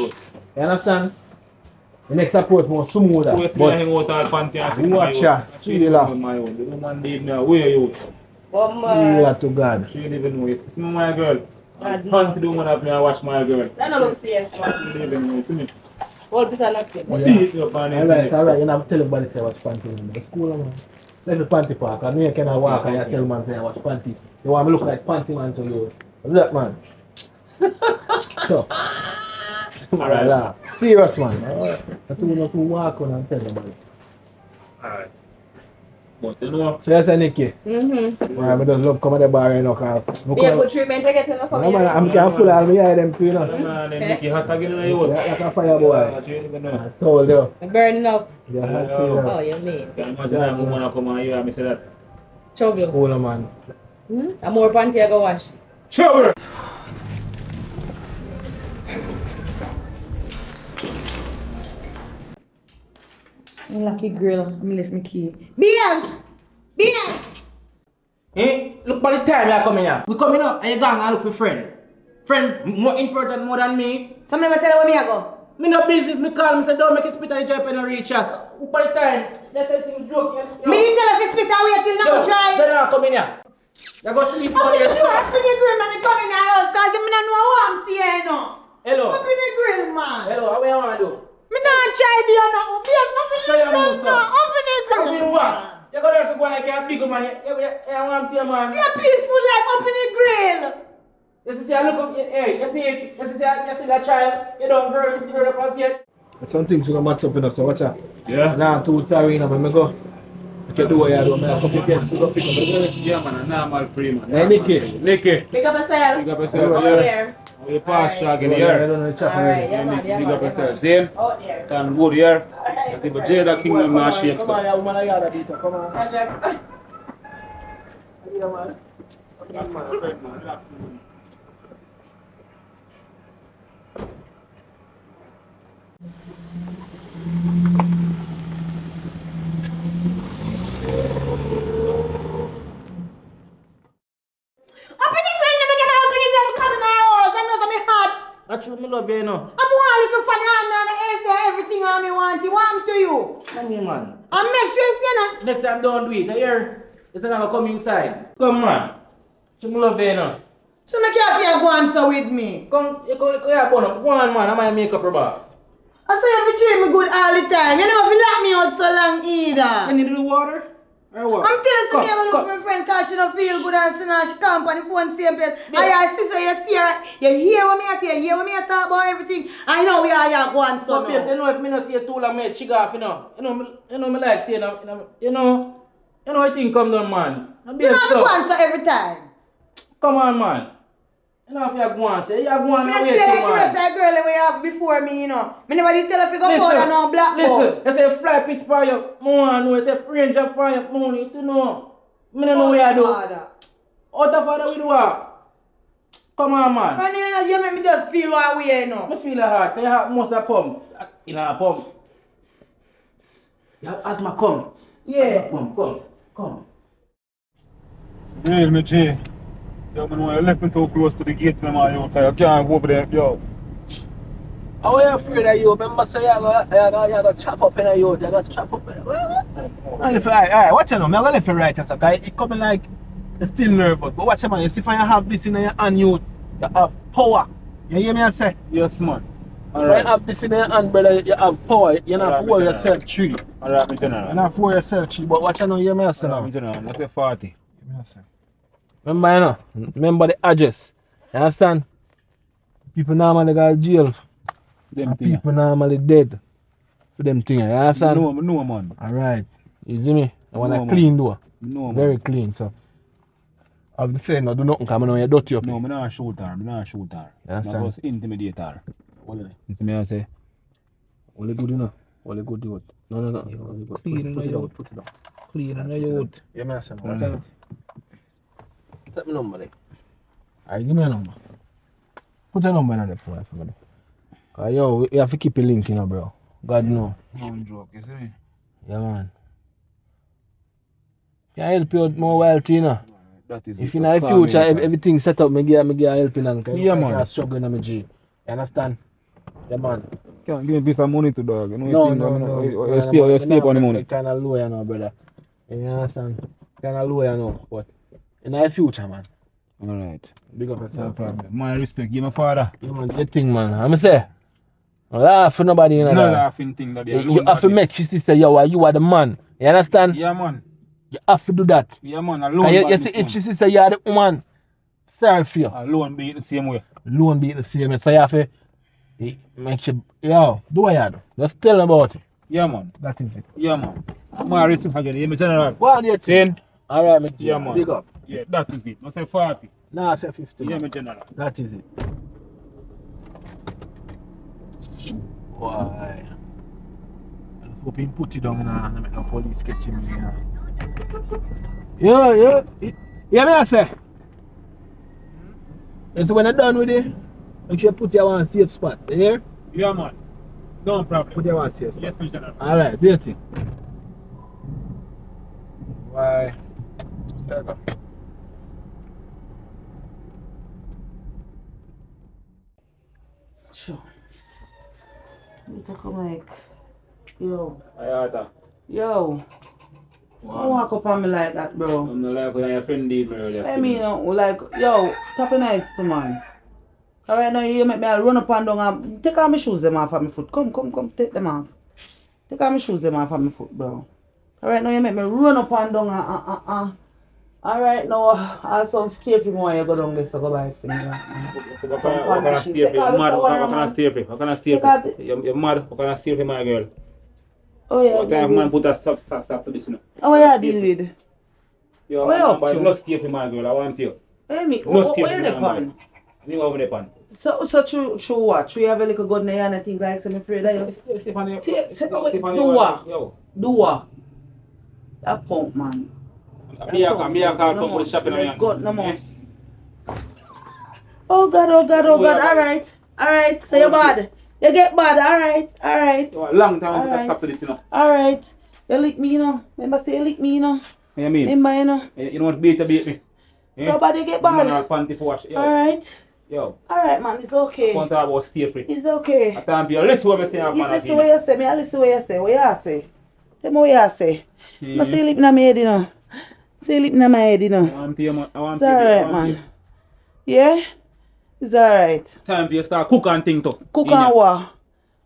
Speaker 7: You understand? The next approach more smoother.
Speaker 8: But hang out all panty and sit
Speaker 7: watch ya. See la.
Speaker 8: my own. The woman did me where you?
Speaker 7: See to God.
Speaker 8: She didn't even know it. See my girl. Panty the woman up me and watch my girl.
Speaker 6: I don't look safe.
Speaker 8: She didn't even know it. See me?
Speaker 6: All this are not good.
Speaker 8: Beat you up on it.
Speaker 7: Alright. You have to tell everybody say watch panty. It's cool, man. Let the panty park. I know you cannot walk and you tell man say watch panty. You want me look like panty man to you. Look, man. So. Alright. Serious, man. I told you not to walk on and tell nobody.
Speaker 8: Alright. But you know.
Speaker 7: So you say Nikki? Alright, I just love come at the bar, you know, cause
Speaker 6: Be a good treatment to get in the
Speaker 7: no, man, I'm full of me eye them too, you know.
Speaker 8: Man, then Nicky hot again in the youth.
Speaker 7: Like a fire boy. I told you.
Speaker 6: burning up.
Speaker 7: You're hot too,
Speaker 6: Oh,
Speaker 7: you know.
Speaker 6: you mean?
Speaker 8: Can you imagine that woman come and hear me say that?
Speaker 6: Trouble.
Speaker 7: Cool, man.
Speaker 6: A more panty I go wash.
Speaker 8: Trouble!
Speaker 6: Lucky girl, I left my key. BS! BS!
Speaker 5: Eh? Look by the time you come here. We coming up and you gang and look for friend. Friend more important more than me.
Speaker 6: Some never tell you where me I go.
Speaker 5: Me no business, me call me say don't make it spit on the job and reach us. Look by the time. Let everything joke.
Speaker 6: Me didn't tell you if you spit away till now try.
Speaker 5: Don't not come in here. You go sleep for
Speaker 6: I'm
Speaker 5: yourself.
Speaker 6: in the grill, man. Me come in the house because you don't know what I'm here, you know.
Speaker 5: Hello.
Speaker 6: I'm in the grill, man.
Speaker 5: Hello, how you want to do?
Speaker 6: Me not try to do nothing. Yes, I'm in the
Speaker 5: So you
Speaker 6: grill
Speaker 5: move,
Speaker 6: now.
Speaker 5: sir.
Speaker 6: I'm in the grill.
Speaker 5: You what? You go there to go like a big man. You want to man.
Speaker 6: See a peaceful life up in the grill.
Speaker 5: You see, I look up, hey, you see it, you see that child, you don't grow up as yet.
Speaker 7: Some things we gonna match up in us, so watch out.
Speaker 8: Yeah?
Speaker 7: Nah, too tiring, when me go. You can do what you do, man. A couple of guests to go pick up the girl.
Speaker 8: Yeah, man, a normal free man.
Speaker 7: Hey, Nikki.
Speaker 8: Nicky.
Speaker 6: Pick up yourself.
Speaker 8: Big up
Speaker 6: Over
Speaker 8: yourself, yeah.
Speaker 6: there.
Speaker 8: We pass shag in
Speaker 7: I
Speaker 8: here.
Speaker 7: don't know the chap
Speaker 6: Alright,
Speaker 7: already.
Speaker 6: yeah, man.
Speaker 8: Big up yourself. See?
Speaker 6: Out there.
Speaker 8: Turn good here. I think but Jada Kingdom now shakes
Speaker 7: Come on,
Speaker 8: up.
Speaker 7: yeah, woman, I got a beat. Come on.
Speaker 6: Roger.
Speaker 7: Yeah, man.
Speaker 8: Relax, man. Relax, man.
Speaker 6: Up in the grill, let me get out in the grill. Come in the house. I know some hot.
Speaker 5: That's what me love you, you know.
Speaker 6: I'm one little funny and answer everything I me want. He want to you.
Speaker 5: Come here, man.
Speaker 6: And make sure it's, you know.
Speaker 5: Next time don't do it, you hear? It's not gonna come inside. Come, man. So me love you, you know.
Speaker 6: So make you have to go on so with me.
Speaker 5: Come here, go on, man. I might make up your back.
Speaker 6: I say you treat me good all the time. You never feel lock me out so long either.
Speaker 5: You need a little water? Or what?
Speaker 6: I'm telling you,
Speaker 5: Come,
Speaker 6: me have a look
Speaker 5: come.
Speaker 6: at my friend because she don't feel good and she come on the phone same place. I sister, you see her, you hear what me at you hear what me I talk about everything. I know we are here go on so
Speaker 5: But babes, you know if me not see you too long, me chick off, you know. You know me like saying, you know I think come down, man. And
Speaker 6: You
Speaker 5: babes,
Speaker 6: know me go on so every time.
Speaker 5: come on, man. You know if you go on, say you go on
Speaker 6: Me
Speaker 5: and
Speaker 6: not
Speaker 5: wait
Speaker 6: stay
Speaker 5: too,
Speaker 6: like the rest
Speaker 5: man.
Speaker 6: of the girl that we have before me, you know. Me never did tell her if you go forward and no black
Speaker 5: listen, you say fly pitch for you, more know, you say range up for you, more need to know. Me don't know what you do. Out of father we do what? Come on, man.
Speaker 6: And you know, you make me just feel one way, you know.
Speaker 5: I feel a heart, you have most of the pump. You know, a pump. You have asthma, come.
Speaker 6: Yeah.
Speaker 5: Come.
Speaker 3: Real me, G. Yo, man, when you left me too close to the gate, man, you can't go over there, yo.
Speaker 7: How are you afraid of you? Remember say you go chop up in you, you go chop up in Alright, watch you now, I'm gonna left you right, okay? It coming like, you're still nervous, but watch you man, you see if you have this in your hand, you have power. You hear me I say?
Speaker 3: Yes, man.
Speaker 7: If you have this in your hand, brother, you have power, you don't have to worry
Speaker 3: Alright,
Speaker 7: yourself tree.
Speaker 3: Alright, me
Speaker 7: You don't
Speaker 3: general.
Speaker 7: have to worry yourself tree, but watch you now, you hear me I say now?
Speaker 3: Alright, me general. That's a 40.
Speaker 7: Hear me I say. Remember, you know, remember the address, you understand? People normally go to jail.
Speaker 3: Them
Speaker 7: And
Speaker 3: thing.
Speaker 7: people normally dead for them things, you understand?
Speaker 3: No, man.
Speaker 7: Alright, you see me? I want
Speaker 3: No,
Speaker 7: a
Speaker 3: man.
Speaker 7: clean door.
Speaker 8: No, man.
Speaker 7: Very clean, so. As I say, no do nothing because I know you're dirty up.
Speaker 8: No, I'm not shoot her. I'm not shoot her.
Speaker 7: Yes,
Speaker 8: I'm
Speaker 7: sir.
Speaker 8: just intimidate her.
Speaker 7: Only
Speaker 8: You see me I say?
Speaker 7: good, you know. Only good, you. No. Only good.
Speaker 8: Clean,
Speaker 7: Put it
Speaker 8: you.
Speaker 7: down, put it down.
Speaker 8: Clean and youth.
Speaker 7: Yeah, man, son. Watch out. Set my number there. Alright, give me a number. Put a number on the phone for me. Cause yo, you have to keep a link, you know, bro. God know.
Speaker 8: No joke, you see me?
Speaker 7: Yeah, man. Can I help you out more wealthy, you know?
Speaker 8: That is
Speaker 7: If
Speaker 8: it.
Speaker 7: in the
Speaker 8: Just call
Speaker 7: future,
Speaker 8: me,
Speaker 7: if
Speaker 8: man.
Speaker 7: everything set up, me give a helping hand.
Speaker 8: Yeah, man.
Speaker 7: I'm struggling in my G. You understand? Yeah, man.
Speaker 8: Can't give me a piece of money to dog. You know
Speaker 7: No,
Speaker 8: you think,
Speaker 7: no.
Speaker 8: you stay on the money.
Speaker 7: Kind of low, you know, brother. You understand? Kind of low, you know. But in the future, man.
Speaker 8: Alright.
Speaker 7: Big up
Speaker 8: No
Speaker 7: yourself.
Speaker 8: problem. My respect, give my father.
Speaker 7: You man, do your thing, man. I'm say. No laugh for nobody, you know.
Speaker 8: No
Speaker 7: that.
Speaker 8: laughing thing that they
Speaker 7: You have to make she say, yo, you are the man. You understand?
Speaker 8: Yeah, man.
Speaker 7: You have to do that.
Speaker 8: Yeah, man.
Speaker 7: Cause
Speaker 8: Alone
Speaker 7: you
Speaker 8: badness,
Speaker 7: see, if
Speaker 8: man.
Speaker 7: she say you are the woman, sorry for you.
Speaker 8: Alone be it the same way.
Speaker 7: Loan be the same. So you have to make sure, yo, do what you do. Just tell them about it.
Speaker 8: Yeah, man.
Speaker 7: That is it.
Speaker 8: Yeah, man. My respect again. You me general.
Speaker 7: Go on, your
Speaker 8: Saying?
Speaker 7: Alright, me
Speaker 8: Yeah, man.
Speaker 7: Big up.
Speaker 8: Yeah, that is it. No say 40.
Speaker 7: Nah, I say 50.
Speaker 8: Yeah,
Speaker 7: man.
Speaker 8: me general.
Speaker 7: That is it. Why? I just hope he put you down and make no police catching me. Yeah, me I say. And so when I'm done with it, make sure you put your one safe spot. You hear?
Speaker 8: Yeah, man. No problem.
Speaker 7: Put your one safe spot.
Speaker 8: Yes, me general.
Speaker 7: Alright, do your thing. Why? Circle.
Speaker 1: Sure. You talk like, yo,
Speaker 8: Ayata.
Speaker 1: don't walk up on me like that, bro.
Speaker 8: I'm not like when your friend did me earlier.
Speaker 1: I mean, like, yo, top nice to man. Alright, now you make me run up and down and take off my shoes them off of my foot. Come, take them off. Take off my shoes them off of my foot, bro. Alright, now you make me run up and down. Alright, now I'll sound stupid more you go down this so go buy for me.
Speaker 8: What can I steer for? You're mad. What can I steer for? What can I steer for? You're mad. What can I steer for, my girl?
Speaker 1: Oh yeah,
Speaker 8: What type of man put a stop to this, you know?
Speaker 1: oh yeah, deal with.
Speaker 8: Yo,
Speaker 1: Where up to?
Speaker 8: not steer for, my girl. I want you.
Speaker 1: Hey me,
Speaker 8: No steer
Speaker 1: where
Speaker 8: for,
Speaker 1: the
Speaker 8: my
Speaker 1: pan?
Speaker 8: man. You over the pan.
Speaker 1: So true what? You have a little gun in there and I think like some afraid of you. Do what?
Speaker 8: Yo.
Speaker 1: Do what? That pump, man.
Speaker 8: Me a call from the shop in the
Speaker 1: God, no more. Oh God. Alright. So you're bad. You get bad. Alright.
Speaker 8: Long time to stop to this, you know.
Speaker 1: Alright. You lick me, you know. Remember say you lick me, you know.
Speaker 8: What you mean?
Speaker 1: Remember, you know.
Speaker 8: You don't want to beat me.
Speaker 1: So bad you get
Speaker 8: Man,
Speaker 1: bad.
Speaker 8: panty for wash. Yo.
Speaker 1: Alright.
Speaker 8: Yo.
Speaker 1: Alright, man. It's okay.
Speaker 8: Want to talk about stay free.
Speaker 1: It's okay.
Speaker 8: I time for you. Listen what I say, man.
Speaker 1: You listen what you say. Me I listen what you say. What you say? Tell me what you say. I say you lick in my head, you know. Say you lick in my head, you know.
Speaker 8: I want to, man.
Speaker 1: It's alright, man. Yeah? It's alright.
Speaker 8: Time for you start cook and thing too.
Speaker 1: Cook and what?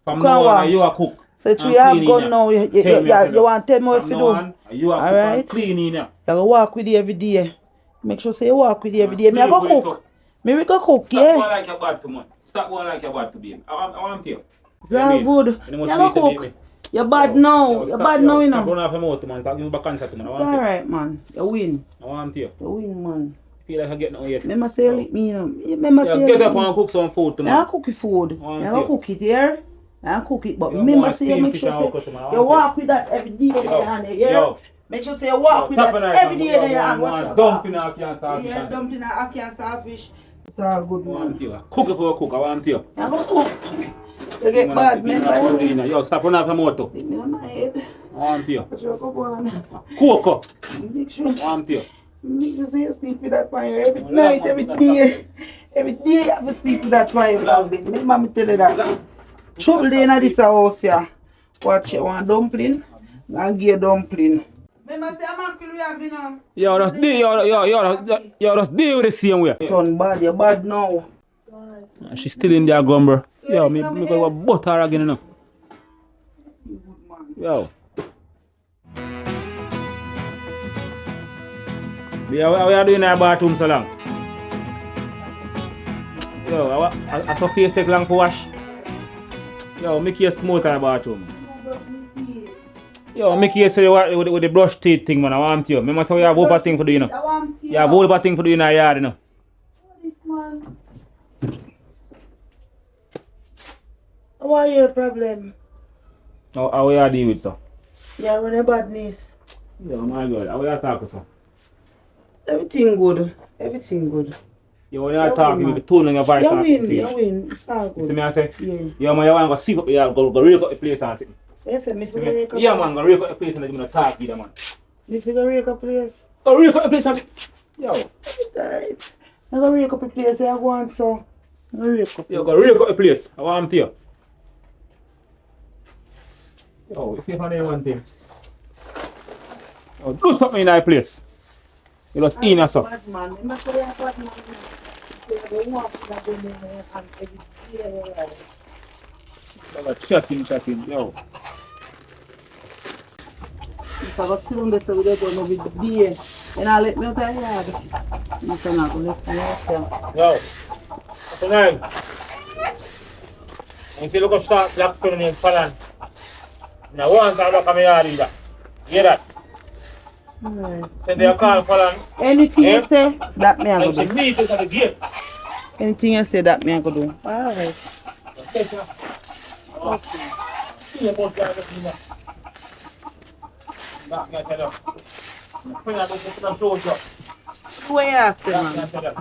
Speaker 8: From
Speaker 1: Cook
Speaker 8: now
Speaker 1: and
Speaker 8: on,
Speaker 1: what?
Speaker 8: you a cook.
Speaker 1: So
Speaker 8: and
Speaker 1: you have
Speaker 8: clean in
Speaker 1: gun
Speaker 8: ya.
Speaker 1: now.
Speaker 8: Tell me,
Speaker 1: You want to tell me what
Speaker 8: From
Speaker 1: you
Speaker 8: now
Speaker 1: do?
Speaker 8: on, you a cook
Speaker 1: Alright.
Speaker 8: and clean in ya.
Speaker 1: You go walk with you every day. Make sure say you walk with you every
Speaker 8: And
Speaker 1: day. Me I go
Speaker 8: sleep with
Speaker 1: cook.
Speaker 8: it
Speaker 1: Me we go cook,
Speaker 8: Stop going
Speaker 1: yeah?
Speaker 8: like your bad to man. Stop going like your bad to babe. I want you.
Speaker 1: It's all good.
Speaker 8: You know
Speaker 1: Me
Speaker 8: what
Speaker 1: I go
Speaker 8: to do,
Speaker 1: cook.
Speaker 8: baby.
Speaker 1: You're bad now. You're
Speaker 8: Stop,
Speaker 1: bad now, you
Speaker 8: Stop
Speaker 1: know.
Speaker 8: running off your mouth, man. Stop giving back answer to man. I
Speaker 1: It's
Speaker 8: want you.
Speaker 1: alright, man. You win.
Speaker 8: I want you.
Speaker 1: You win, man.
Speaker 8: Feel like I get nothing yet.
Speaker 1: Remember say you lick me, you know. Remember say you
Speaker 8: Get
Speaker 1: lick
Speaker 8: up
Speaker 1: me.
Speaker 8: and cook some food to
Speaker 1: I
Speaker 8: man.
Speaker 1: cook your food.
Speaker 8: Want
Speaker 1: I go
Speaker 8: you.
Speaker 1: cook it here. I cook it. But
Speaker 8: You
Speaker 1: remember
Speaker 8: want
Speaker 1: say you
Speaker 8: steam
Speaker 1: make
Speaker 8: fish
Speaker 1: sure
Speaker 8: and
Speaker 1: say
Speaker 8: okra, man. I
Speaker 1: you
Speaker 8: want
Speaker 1: walk with that every day in your hand, yeah? Make sure say you walk with that every day in your hand. Watch out.
Speaker 8: Dumping and can't start fish.
Speaker 1: Yeah, dumping and ackee and starfish. It's all good,
Speaker 8: I
Speaker 1: man.
Speaker 8: want you. Cook it for a cook. I want you.
Speaker 1: I go cook. You get bad, man.
Speaker 8: Yo, stop running off your mouth.
Speaker 1: Leave me on my head.
Speaker 8: I want you.
Speaker 1: But you go on.
Speaker 8: Cook up.
Speaker 1: Make sure.
Speaker 8: I want you.
Speaker 1: Make sure say you sleep with that fire every night, every day. Every day you have to sleep with that fire, baby. Remember me tell you that. Trouble day in this house, yeah. Watch you want dumpling? And give dumpling. Remember say I'm not kill you have, you know.
Speaker 8: Yo, just deal with the same way.
Speaker 1: Turn bad, you're bad now.
Speaker 8: She's still in there, gumber. Yo, me go butter her again, you know. Yo. Yeah, what are you doing in that bathroom so long? Yo, I saw face take long for wash. Yo, make you smooth in the bathroom. Yo, make you say with the brush teeth thing, man. I want you. Remember, so you have over thing for do, you know.
Speaker 1: I want you.
Speaker 8: You have over thing for do in our yard, you know.
Speaker 1: This man. What your problem?
Speaker 8: How you deal with, sir?
Speaker 1: Yeah, when a badness.
Speaker 8: Yo, my God. How you talk with, sir?
Speaker 1: Everything good. Everything good.
Speaker 8: Yo, when you talk, you be tone on your voice
Speaker 1: You
Speaker 8: and
Speaker 1: win,
Speaker 8: sit.
Speaker 1: you win. It's all
Speaker 8: You see
Speaker 1: good.
Speaker 8: me, I say?
Speaker 1: Yeah.
Speaker 8: Yo, man, you want to go sweep up, you go rake up the place and sit.
Speaker 1: Yes, me
Speaker 8: See
Speaker 1: figure
Speaker 8: me?
Speaker 1: rake up.
Speaker 8: Yeah, man, go rake up the place and you're going to talk either, man.
Speaker 1: Me figure rake up place.
Speaker 8: Go rake up the place and sit. Yo.
Speaker 1: It's alright. I go rake up the place. I want so. I go rake up.
Speaker 8: Yo, go rake up the place. I want to you. Yo, you see if I know one thing. Yo, do something in that place. You just in or something.
Speaker 1: Bad man. I'm not sure you're bad man. I don't want to go in there and everything.
Speaker 8: Chatting, yo.
Speaker 1: If I go sit on the side, they're going to be the beer. And I'll let me out of the yard. I'm saying I'm going to let me out.
Speaker 8: Yo. What's your name? If you look up start black pen in Falan. Now once I look at my yard either. Hear that? Say they call Falan.
Speaker 1: Anything you say, that me I go
Speaker 8: And she
Speaker 1: do.
Speaker 8: meet us at the gate.
Speaker 1: Anything you say, that me I go do. Alright.
Speaker 8: Okay, sir. Okay. See you about that, you know. Back me, I tell you. Put that up, put them toes up.
Speaker 1: What you say,
Speaker 8: Back me, I
Speaker 1: man?
Speaker 8: tell you.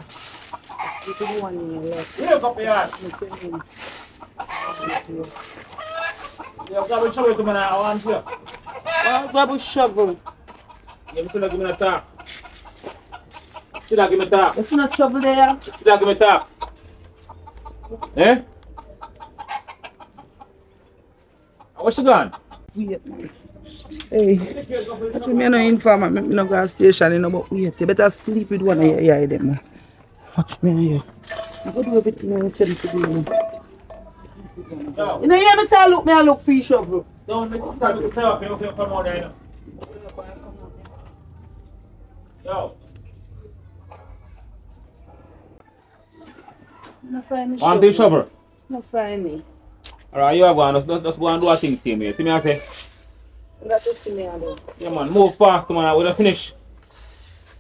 Speaker 1: You can go on in your left.
Speaker 8: Wake up, yard. You have to show it to me now, I want you.
Speaker 1: Oh, grab a shovel.
Speaker 8: You still give me a talk. Still give me a talk.
Speaker 1: If you not trouble there,
Speaker 8: Still give me a talk. Eh? What's she gone?
Speaker 1: wait, man. Hey, actually, me no informer. Me no go to station, you know, but wait. You better sleep with one of your eye them, man. Watch me here. I go do everything I said to do, man.
Speaker 8: Yo.
Speaker 1: You know, you hear me say I look for your shovel.
Speaker 8: Don't make it time to tell up, you come on there, you know. Yo.
Speaker 1: No find the
Speaker 8: Want the shovel?
Speaker 1: No find me.
Speaker 8: Alright, you have gone, just go and do a thing, stay me. See me, I say?
Speaker 1: You got to see me and do.
Speaker 8: Yeah, man, move fast, man. We'll finish.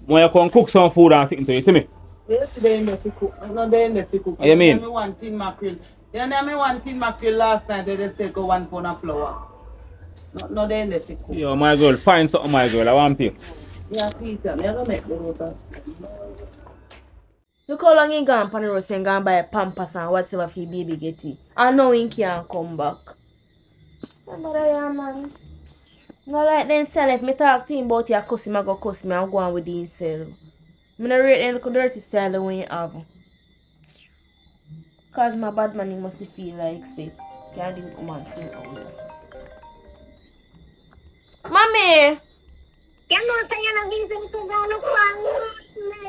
Speaker 8: When you come cook some food and sit to you, see me?
Speaker 1: Yes, they ain't to cook. No, they ain't to cook.
Speaker 8: What you mean?
Speaker 1: Me one tin mackerel. You know me one tin mackerel last night. They just say go 1 pound of flour. No, they ain't to cook.
Speaker 8: Yo, my girl, find something, my girl. I want you.
Speaker 1: Yeah, Peter, me gonna make the water.
Speaker 9: Look how long he gone on the road saying gone buy Pampers and whatever for baby get it. I know he can't come back. Remember that, man. No like them sell if me talk to him about your customer go cuss me and go on with himself. Me no rate them dirty style when you have. Cause my bad man he must feel like say can't do woman sing out there. Mommy!
Speaker 10: Yan mo, saya nang isang Tagalog pang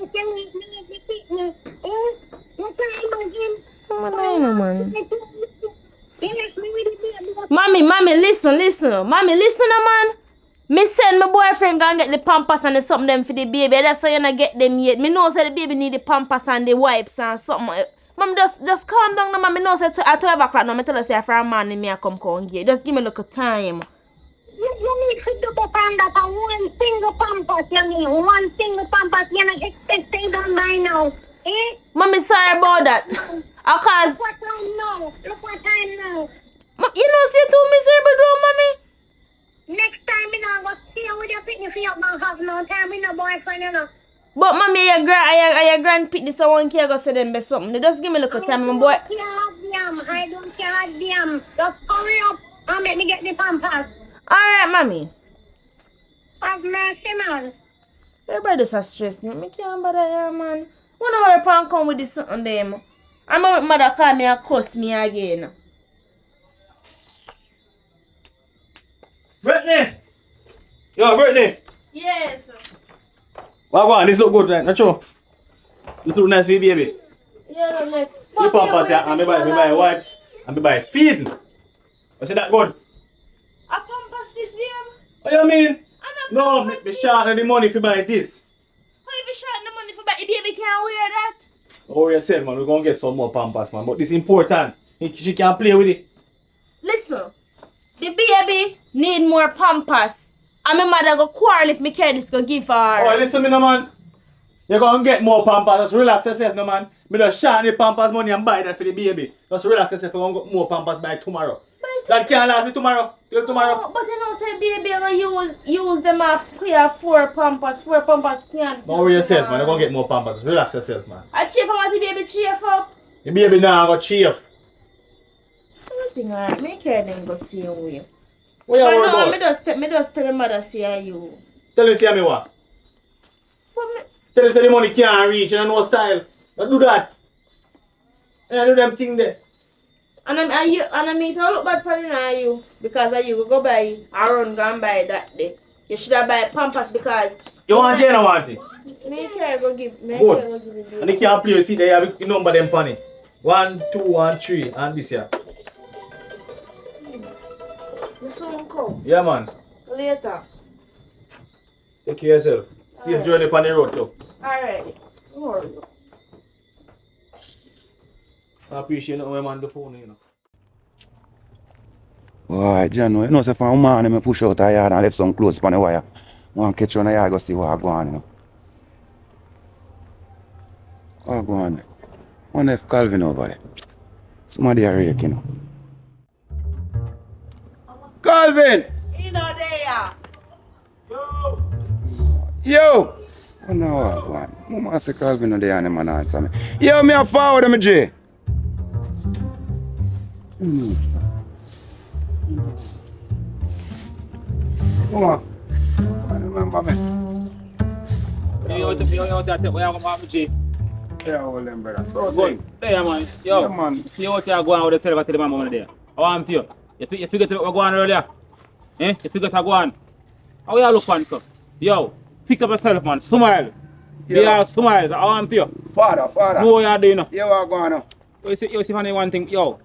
Speaker 10: siyang nagtitik niya. Nasa imagine.
Speaker 9: Man. Mommy, listen. Mommy, listen, man. Me send my boyfriend go and get the Pampers and the something them for the baby. That's why you not get them yet. Me know say the baby need the Pampers and the wipes and something. Mom, just calm down now, man. Me know say at 12 o'clock now, me tell her say for a man in me I come get. Just give me a little time.
Speaker 10: You need to do the panda for one single Pampers. You need one single Pampers. You're not expecting them by now. Eh?
Speaker 9: Mommy, sorry about that. Cause
Speaker 10: What time now? Look what time now.
Speaker 9: You know, see you too miserable, though, mommy.
Speaker 10: Next time, you know, go see you with your picnic for your man have no time with no boyfriend, you know.
Speaker 9: But mommy, your grand pick this one care go say them be something. They just give me a little time, my boy.
Speaker 10: I don't care a damn. Just hurry up and let me get the Pampers.
Speaker 9: Alright, mommy.
Speaker 10: Have mercy, man.
Speaker 9: Everybody just stress me. Me can't bother here, man. Wanna hurry up and come with this something them. And my mother call me and cuss me again.
Speaker 2: Brittany! Yo, Brittany!
Speaker 9: Yes.
Speaker 2: Wow, this look good, right? Not true? This look nice, baby.
Speaker 9: Yeah, like.
Speaker 2: See Pampers, yeah, and me buy wipes, and me buy feeding. You see that good?
Speaker 9: A Pampers this, babe?
Speaker 2: What you mean?
Speaker 9: And a
Speaker 2: No,
Speaker 9: Pampers
Speaker 2: me
Speaker 9: this?
Speaker 2: short the money if you buy this.
Speaker 9: How if you short the money for buy the baby can't wear that?
Speaker 2: Oh, you said, man, we're gonna get some more Pampers, man. But this is important. She can't play with it.
Speaker 9: Listen, the baby need more Pampers. And my mother go quarrel if me carry this go give her.
Speaker 2: Oh, listen me no man. You're gonna get more pampers, just relax yourself no man. Me just share the pampers money and buy that for the baby. Just relax yourself, you're gonna get more pampers by tomorrow. That can't last me tomorrow. Till tomorrow.
Speaker 9: But you know say baby gonna use them up clear 4 pampers. 4 pampers can't.
Speaker 2: Don't worry yourself man, you're gonna get more pampers. Just relax yourself man.
Speaker 9: I chief want the baby chief up.
Speaker 2: The baby now gonna chief.
Speaker 9: Nothing alright, me carry them go see you.
Speaker 2: What you
Speaker 9: I
Speaker 2: worried
Speaker 9: know,
Speaker 2: about?
Speaker 9: me just tell my mother see you.
Speaker 2: Tell him see me what? Tell him say the money can't reach and no style. Don't do that. And do them thing there.
Speaker 9: And I mean to look bad for you because you go buy I run go and buy that day. You should have buy pampers because
Speaker 2: You want Jane or want it?
Speaker 9: me care go give me
Speaker 2: Good.
Speaker 9: care go give it.
Speaker 2: And you can't play, see there you have the number them funny. 1, 2, 1, 3 and this here.
Speaker 9: You soon come.
Speaker 2: Yeah man.
Speaker 9: Later.
Speaker 2: Take care of yourself. Safe journey on the road too.
Speaker 9: Alright. Don't worry.
Speaker 2: I appreciate it when man do phone, you know.
Speaker 11: Alright, John, you know, so from morning I push out the yard and left some clothes on the wire. I want to catch you on the yard, go see what go on, you know. What go on? I wonder if Calvin over there. Somebody are rake, you know. Calvin!
Speaker 6: You know there.
Speaker 11: Yo! I know what go on. Mama say Calvin no there and him and answer me. Yo, me a forward me J. Come on. Remember me. Yeah, all them brother. So
Speaker 8: Good. There, man. Yo.
Speaker 11: Yeah, man.
Speaker 8: See what you are going with the silver to the mama there. I want you. You figure to go on earlier. Eh? You figure to go on. How you look on, sir? Yo. Pick up yourself, man. Smile. Yeah, smile. I want you.
Speaker 11: Father.
Speaker 8: Know what you are doing.
Speaker 11: Yeah, what go on now?
Speaker 8: You see funny one thing. Yo.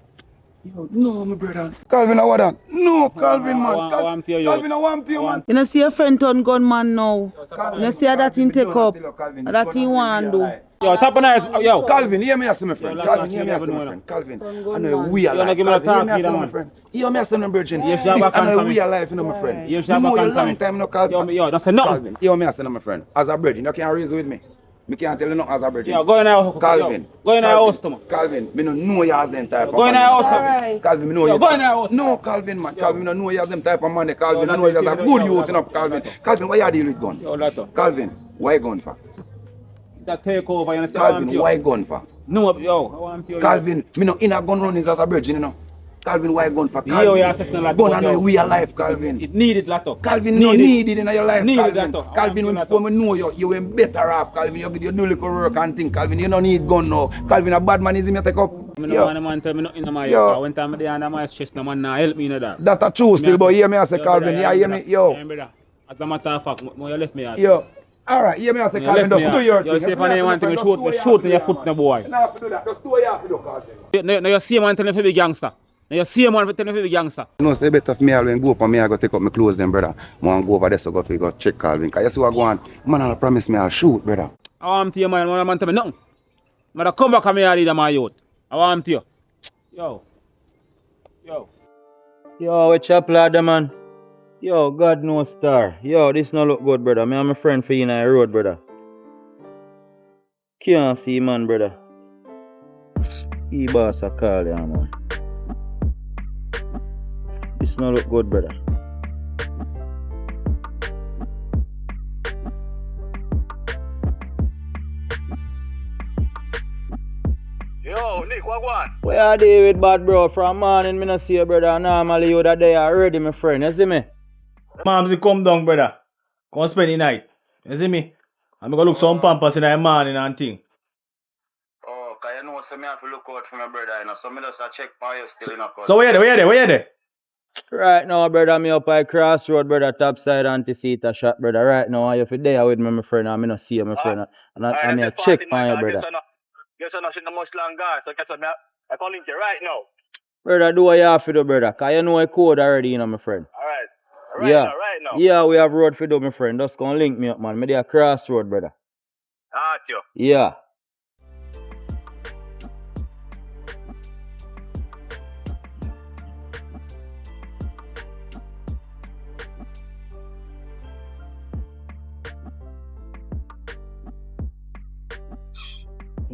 Speaker 11: Yo, no, my brother. Calvin, I want that. No, Calvin, man.
Speaker 8: I want you.
Speaker 11: Calvin, I want you, man.
Speaker 1: You know see your friend turn gunman now. You know see how that thing take up. That thing want do.
Speaker 8: Yo, tap on eyes. Yo.
Speaker 11: Calvin, hear me as my friend. Calvin, hear me as my friend. Calvin, I know we are alive. Calvin, hear me as my friend. Hear me as my virgin. I know we are alive, you know, my friend. You know you long time, no Calvin.
Speaker 8: Yo, that's enough.
Speaker 11: Calvin, hear me as my friend. As a virgin, you can't reason with me. I can't tell you nothing as a virgin.
Speaker 8: Yo, go in our house.
Speaker 11: Calvin.
Speaker 8: Go in our house, man.
Speaker 11: Calvin, I don't know you as them type of
Speaker 8: Go in
Speaker 11: man.
Speaker 8: our house.
Speaker 11: Calvin, I know you.
Speaker 8: Go in our house.
Speaker 11: No, Calvin, man. Calvin, I know you as them type of man. Calvin, I know you as a good youth, you know, Calvin. Calvin, why you deal with gun?
Speaker 8: Yo, Lato.
Speaker 11: Calvin, why gun for?
Speaker 8: That take over, you understand?
Speaker 11: Calvin, why gun for?
Speaker 8: No, yo, I want you.
Speaker 11: Calvin, me no in a gun run is as a virgin, you know. Calvin, why gun for?
Speaker 8: Yo,
Speaker 11: Calvin,
Speaker 8: you assess no Lato.
Speaker 11: gun and know we are life, Calvin.
Speaker 8: It needed, Lato.
Speaker 11: Calvin, no need it in your life,
Speaker 8: Need it,
Speaker 11: Calvin.
Speaker 8: Lato.
Speaker 11: Calvin, when me know you went better off, Calvin. You do little work and think, Calvin. You don't need gun now. Calvin, a bad man is him you take up.
Speaker 8: I don't want a man tell me nothing in my
Speaker 11: Yo.
Speaker 8: When time there and my stress, no man now help me in that.
Speaker 11: That's a true still, but hear me I say, Calvin. Yeah, hear me, yo.
Speaker 8: As a matter of fact, you left me out.
Speaker 11: Yo. Alright, hear me I say, Calvin, just do your thing.
Speaker 8: You say for anyone thing, shoot your foot in the boy.
Speaker 11: You have to do that. Just do what you have to do, Calvin.
Speaker 8: Now you see a man telling me to be gangster. Now you see a man telling me to be gangster.
Speaker 11: You know, say better for me when go up and me I go take up my clothes then, brother. I want to go over there so go check Calvin. Because you see what go on. Man, I'll promise me I'll shoot, brother.
Speaker 8: I want to you, man. One man tell me nothing. Man, come back and me leader my youth. I want to you. Yo.
Speaker 5: Yo, what's up, lad, man? Yo, God no star. Yo, this no look good, brother. Me and my friend for you in the road, brother. Can't see, man, brother. E-boss a call ya, man. This no look good, brother.
Speaker 2: Yo, Nick, what one?
Speaker 5: Where are they with bad, bro? From morning, me no see you, brother. Normally, you that day already, my friend. You see me?
Speaker 2: Momsy, come down, brother. Come spend the night. You see me? I'm gonna look some pampers in the morning and thing.
Speaker 11: Oh, cause you know, so me have to look out for my brother, you know. So me just check for you still in a cut.
Speaker 2: So where you there?
Speaker 5: Right now, brother, me up by crossroad, brother, top side anti-seater shot, brother. Right now, you fi there with me, my friend, and me no see you, my friend. And I me a check for you, brother.
Speaker 2: Guess I'm not shooting much longer, so guess what, I call you right now.
Speaker 5: Brother, do what you have to do, brother. Cause you know a code already, you know, my friend.
Speaker 2: Alright.
Speaker 5: Right
Speaker 2: now.
Speaker 5: Yeah, we have road for do, my friend. Just gonna link me up, man. Me there crossroad, brother.
Speaker 2: Yo.
Speaker 5: Yeah.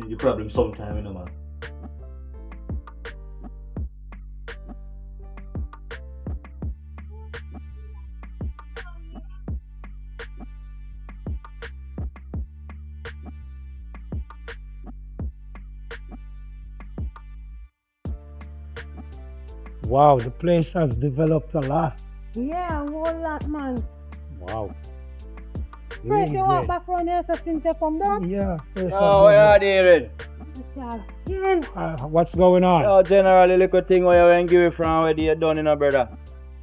Speaker 2: The problem sometime, you know, man.
Speaker 3: Wow, the place has developed a lot.
Speaker 6: Yeah, a whole lot, man.
Speaker 3: Wow.
Speaker 6: Fresh, you walk back from here, so since you come down?
Speaker 3: Yeah, fresh.
Speaker 5: Oh, what are David?
Speaker 6: Again.
Speaker 3: What's going on?
Speaker 5: Oh, generally, little thing where you want to give it from where you done, you know, brother.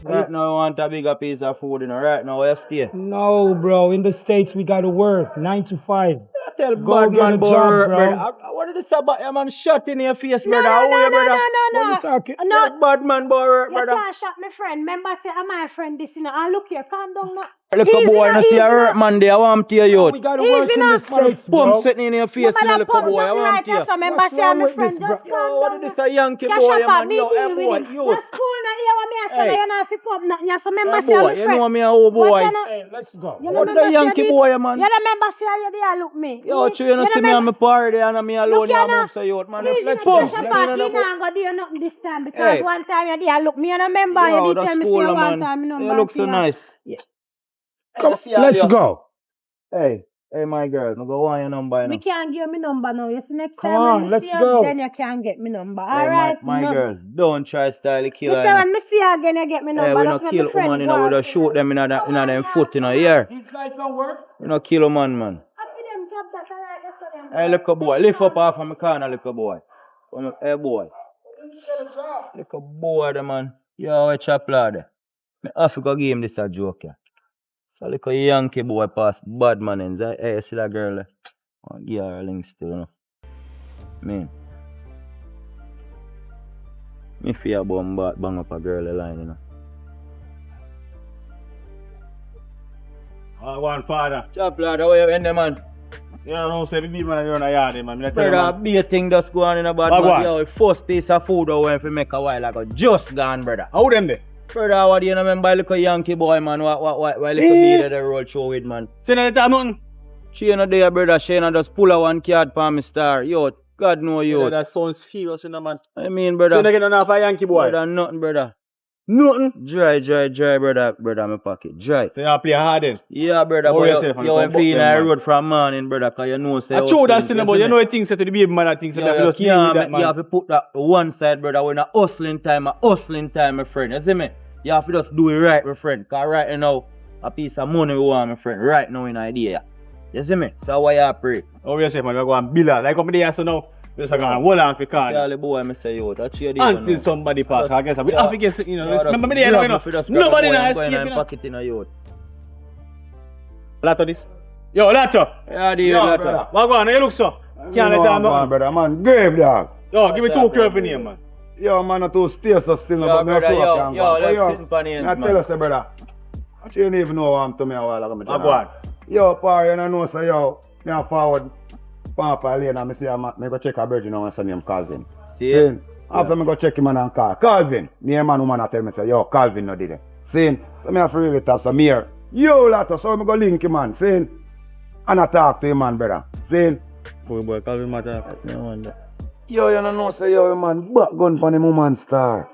Speaker 5: Right now, you want a bigger piece of food, you know. Right now, where you stay?
Speaker 3: No, bro. In the States, we gotta work 9 to 5.
Speaker 5: Tell
Speaker 3: Go
Speaker 5: bad
Speaker 3: get
Speaker 5: man
Speaker 3: a
Speaker 5: about
Speaker 3: job,
Speaker 5: work,
Speaker 3: bro.
Speaker 5: brother. What did this about your man shot in your face,
Speaker 6: No,
Speaker 5: brother?
Speaker 6: no,
Speaker 5: How
Speaker 6: no,
Speaker 5: you, brother?
Speaker 6: no.
Speaker 3: What you talking?
Speaker 6: No.
Speaker 5: Tell bad man about work,
Speaker 6: You
Speaker 5: brother.
Speaker 6: can't shot my friend. Remember, say, I'm my friend, this, you know. And look here, calm down, now.
Speaker 5: Look a boy, no see a hurt man there. I want to tear you out.
Speaker 3: We gotta work in the States,
Speaker 5: Pump
Speaker 3: bro.
Speaker 5: sitting in your face, you know, look a boy. I want to tear you.
Speaker 6: So remember,
Speaker 3: What's
Speaker 6: say, I'm
Speaker 3: wrong
Speaker 6: my
Speaker 3: with
Speaker 6: friend,
Speaker 3: this,
Speaker 6: just
Speaker 3: bro?
Speaker 6: calm
Speaker 5: What
Speaker 6: down.
Speaker 5: is this a Yankee
Speaker 6: Cash
Speaker 5: boy,
Speaker 6: up
Speaker 5: man?
Speaker 6: me
Speaker 5: Yo, hey,
Speaker 6: deal
Speaker 5: boy,
Speaker 6: with him.
Speaker 5: you.
Speaker 6: Your school, now, here, what me I say,
Speaker 5: Hey.
Speaker 6: you know, if you pop nothing. So remember,
Speaker 5: Hey,
Speaker 6: say, I'm
Speaker 5: boy,
Speaker 6: my
Speaker 5: you
Speaker 6: friend.
Speaker 5: know me a old boy.
Speaker 6: Watch you now.
Speaker 3: Hey, let's go.
Speaker 6: You
Speaker 5: What's
Speaker 6: remember,
Speaker 5: a
Speaker 6: say,
Speaker 5: Yankee
Speaker 6: you
Speaker 5: boy,
Speaker 6: did-
Speaker 5: man?
Speaker 6: You remember, say, you there, look me.
Speaker 5: Yo, you know, see me on my party and me alone, you move so you out, man.
Speaker 6: Let's
Speaker 5: Pump
Speaker 6: go.
Speaker 5: sitting
Speaker 6: But
Speaker 5: in
Speaker 6: you
Speaker 5: the
Speaker 6: not go do nothing this time because
Speaker 5: Hey.
Speaker 6: one time you there, look me, you remember,
Speaker 5: Yo,
Speaker 6: you did
Speaker 5: that's
Speaker 6: tell me,
Speaker 5: cool,
Speaker 6: say, one
Speaker 5: man.
Speaker 6: time, you know,
Speaker 5: You look so nice.
Speaker 6: Yeah.
Speaker 3: Come, let's go.
Speaker 5: Hey, my girl, no go want your number, you know.
Speaker 6: Me can't give me number now. You see, next
Speaker 3: Come
Speaker 6: time
Speaker 3: on,
Speaker 6: when me
Speaker 3: let's
Speaker 6: see you,
Speaker 3: go.
Speaker 6: then you can get me number.
Speaker 5: Hey,
Speaker 6: Alright?
Speaker 5: my girl, don't try style
Speaker 6: Me
Speaker 5: killer.
Speaker 6: say when me see you again, you get me number.
Speaker 5: Hey, we
Speaker 6: That's
Speaker 5: no
Speaker 6: what
Speaker 5: kill
Speaker 6: my friend
Speaker 5: woman, you know, we just shoot them in them foot, you know, here.
Speaker 3: These guys don't work?
Speaker 5: We no kill a man.
Speaker 6: After them job that alright, that's for them.
Speaker 5: Hey, little boy, lift up off of my corner, little boy. Hey, boy. Little boy, the man. Yo, a chop lad. Me have to go give him this a joke, yeah. So, little Yankee boy pass bad man ends. Hey, you see that girl there? I'll give her a link still, you know. Me fear about bang up a girl line, you know.
Speaker 2: I want father.
Speaker 5: Chop lad, how you in there, man?
Speaker 2: You know, say the big man around the yard, man. Me tell you,
Speaker 5: Brother,
Speaker 2: man.
Speaker 5: be a thing that's going in a bad
Speaker 2: What
Speaker 5: man.
Speaker 2: one?
Speaker 5: Yo, the first piece of food I went to make a while ago, just gone, brother.
Speaker 2: How them there?
Speaker 5: Brother, what do you remember a little Yankee boy, man? What little beat the road show with, man?
Speaker 2: Say no time nothing.
Speaker 5: She ain't there, brother. She ain't just pull a one card for me star. Yo, God know you.
Speaker 2: Yeah, that sounds serious, you know, man.
Speaker 5: I mean, brother.
Speaker 2: So you not get none of a Yankee boy?
Speaker 5: Brother, nothing, brother.
Speaker 2: Nothing?
Speaker 5: Dry, brother, my pocket. Dry.
Speaker 2: So you play hard then?
Speaker 5: Yeah, brother,
Speaker 2: How
Speaker 5: but
Speaker 2: yourself, man?
Speaker 5: you
Speaker 2: Come
Speaker 5: ain't
Speaker 2: buck
Speaker 5: feeling
Speaker 2: them,
Speaker 5: I
Speaker 2: man.
Speaker 5: road from morning, brother, because you know, say,
Speaker 2: I true that sin, but you know the things say to the baby man, that things, so you have to just deal with that, man.
Speaker 5: You have to put that to one side, brother. When a hustling time, my friend. You see me? You have to just do it right, my friend. Because right now, a piece of money we want, my friend. Right now, in idea. You see me? So why you pray?
Speaker 2: How yourself, man? You go and bill her. Like what me there, so now, you just go and hold on for
Speaker 5: See
Speaker 2: car.
Speaker 5: all the boy, I say, yo, that's your deal.
Speaker 2: Until somebody pass, I guess. We have to get, you know,
Speaker 5: Yeah,
Speaker 2: remember me
Speaker 5: that's-
Speaker 2: there, you
Speaker 5: grab me for
Speaker 2: know.
Speaker 5: just grab
Speaker 2: Nobody
Speaker 5: a boy
Speaker 2: now
Speaker 5: and go in
Speaker 2: escape,
Speaker 5: and
Speaker 2: you know.
Speaker 5: pocket in a youth.
Speaker 2: Lato this. Yo, Lato.
Speaker 5: Yeah, dude,
Speaker 11: Yo,
Speaker 5: Lato.
Speaker 11: brother.
Speaker 2: What go on? You look so. Can't let
Speaker 11: I'm
Speaker 2: them know.
Speaker 11: brother, man. Grave dog.
Speaker 2: Yo, give me 2 crowd for name, man.
Speaker 11: Yo, man, not to stay so still,
Speaker 5: Yo,
Speaker 11: but me
Speaker 5: brother,
Speaker 11: so
Speaker 5: yo,
Speaker 11: can
Speaker 5: yo,
Speaker 11: go.
Speaker 5: let's
Speaker 11: Yo,
Speaker 5: sit in pan hands,
Speaker 11: I
Speaker 5: man.
Speaker 11: tell us, brother. You don't even know what I'm to me a while ago.
Speaker 2: What go on?
Speaker 11: Yo, par, you don't know, so yo, me a forward. Pampa lane and me say, me go check a virgin now and say name Calvin.
Speaker 5: See?
Speaker 11: After me go check him and call. Calvin. Me a man woman a tell me say, yo, Calvin no did it. Saying, so me have to really talk some here. Yo, later, so me go link him, man. Saying, and I talk to him, man, brother. Saying,
Speaker 2: Boy, boy, Calvin matter. No wonder.
Speaker 11: yo, you don't know, say, yo, man, back gun pon the woman star.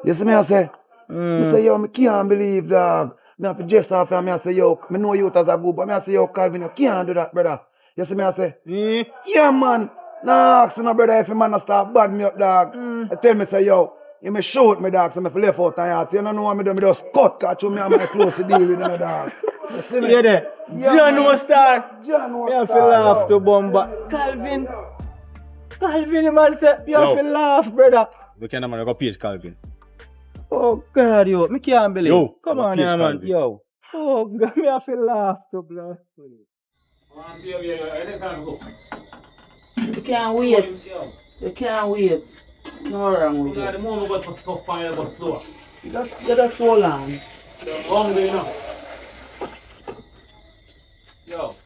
Speaker 11: You see me, I say, me say, yo, me can't believe, dog. Me have to dress off and me I say, yo, me know you as a good, but me I say, yo, Calvin, you can't do that, brother. You see me, I say, yeah, man. Nah, ask no brother if a man a start bad me up, dog. I tell me, say, yo, you may shoot me, dog, so me left out and yard. You don't know what me do, me just cut, catch you, me and my close to deal with you, dog. You see me?
Speaker 2: Yeah, there.
Speaker 11: Yeah,
Speaker 2: John
Speaker 11: man.
Speaker 2: no star.
Speaker 11: John no
Speaker 5: You have to
Speaker 11: star,
Speaker 5: laugh
Speaker 11: yo.
Speaker 5: to bomba. Calvin, man, say, you have
Speaker 2: Yo.
Speaker 5: to laugh, brother.
Speaker 2: We can't man go page Calvin.
Speaker 5: Oh, God, yo, me can't believe.
Speaker 2: Yo,
Speaker 5: Come
Speaker 2: go
Speaker 5: on,
Speaker 2: page
Speaker 5: yeah, man,
Speaker 2: Calvin.
Speaker 5: yo. Oh, God, me have to laugh to blood.
Speaker 1: You can't wait. You can't wait. No wrong with
Speaker 8: The
Speaker 1: you.
Speaker 8: moment got tough fire, got slower.
Speaker 1: You just hold on.
Speaker 8: Hungry, you know. Yo.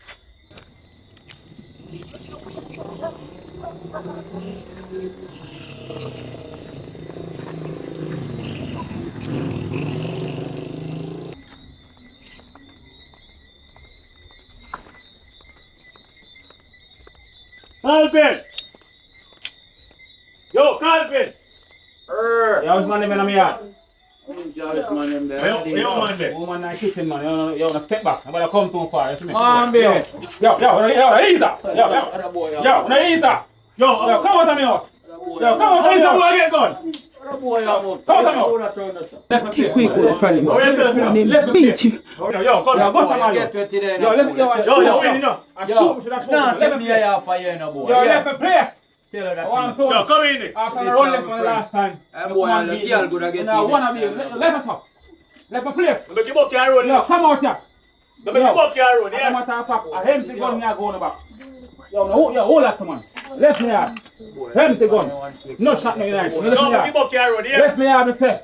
Speaker 2: Calvin! Yo, Calvin!
Speaker 8: Yo, which man them in my yard?
Speaker 5: Man, them there.
Speaker 2: Yo, man there.
Speaker 8: Woman in the kitchen, man. Yo, step back. I'm gonna come too far. You see me?
Speaker 5: Man,
Speaker 8: Yo,
Speaker 5: babe.
Speaker 8: Isa. Yo, Isa. Yo, come out of my house. Yo, come out of my house.
Speaker 2: Boy, get gone.
Speaker 8: Come out of my house.
Speaker 1: Keep quick with the friend.
Speaker 8: Let me
Speaker 1: Beat you.
Speaker 2: Yo, come
Speaker 8: Yo,
Speaker 2: on.
Speaker 8: go some man.
Speaker 5: Get to it today.
Speaker 8: Yo, let me.
Speaker 2: Yo, win, you know.
Speaker 5: Nah, take me here for you, no boy.
Speaker 8: Yo, let me place.
Speaker 5: Tell her that.
Speaker 8: I want to.
Speaker 2: Yo, come in there.
Speaker 8: After the run left one last time.
Speaker 5: Boy, the girl good again.
Speaker 8: Now one of you, let us up. Let me place.
Speaker 2: Make you buck your road, you
Speaker 8: Yo,
Speaker 2: know.
Speaker 8: come out here.
Speaker 2: Make you buck your road,
Speaker 8: Come
Speaker 2: yeah.
Speaker 8: out and pop. A empty gun me a go on the back. Yo, hold that man. Left me yard. Empty gun. No shot me nice.
Speaker 2: No, make you buck your road, yeah.
Speaker 8: Left me yard, me say.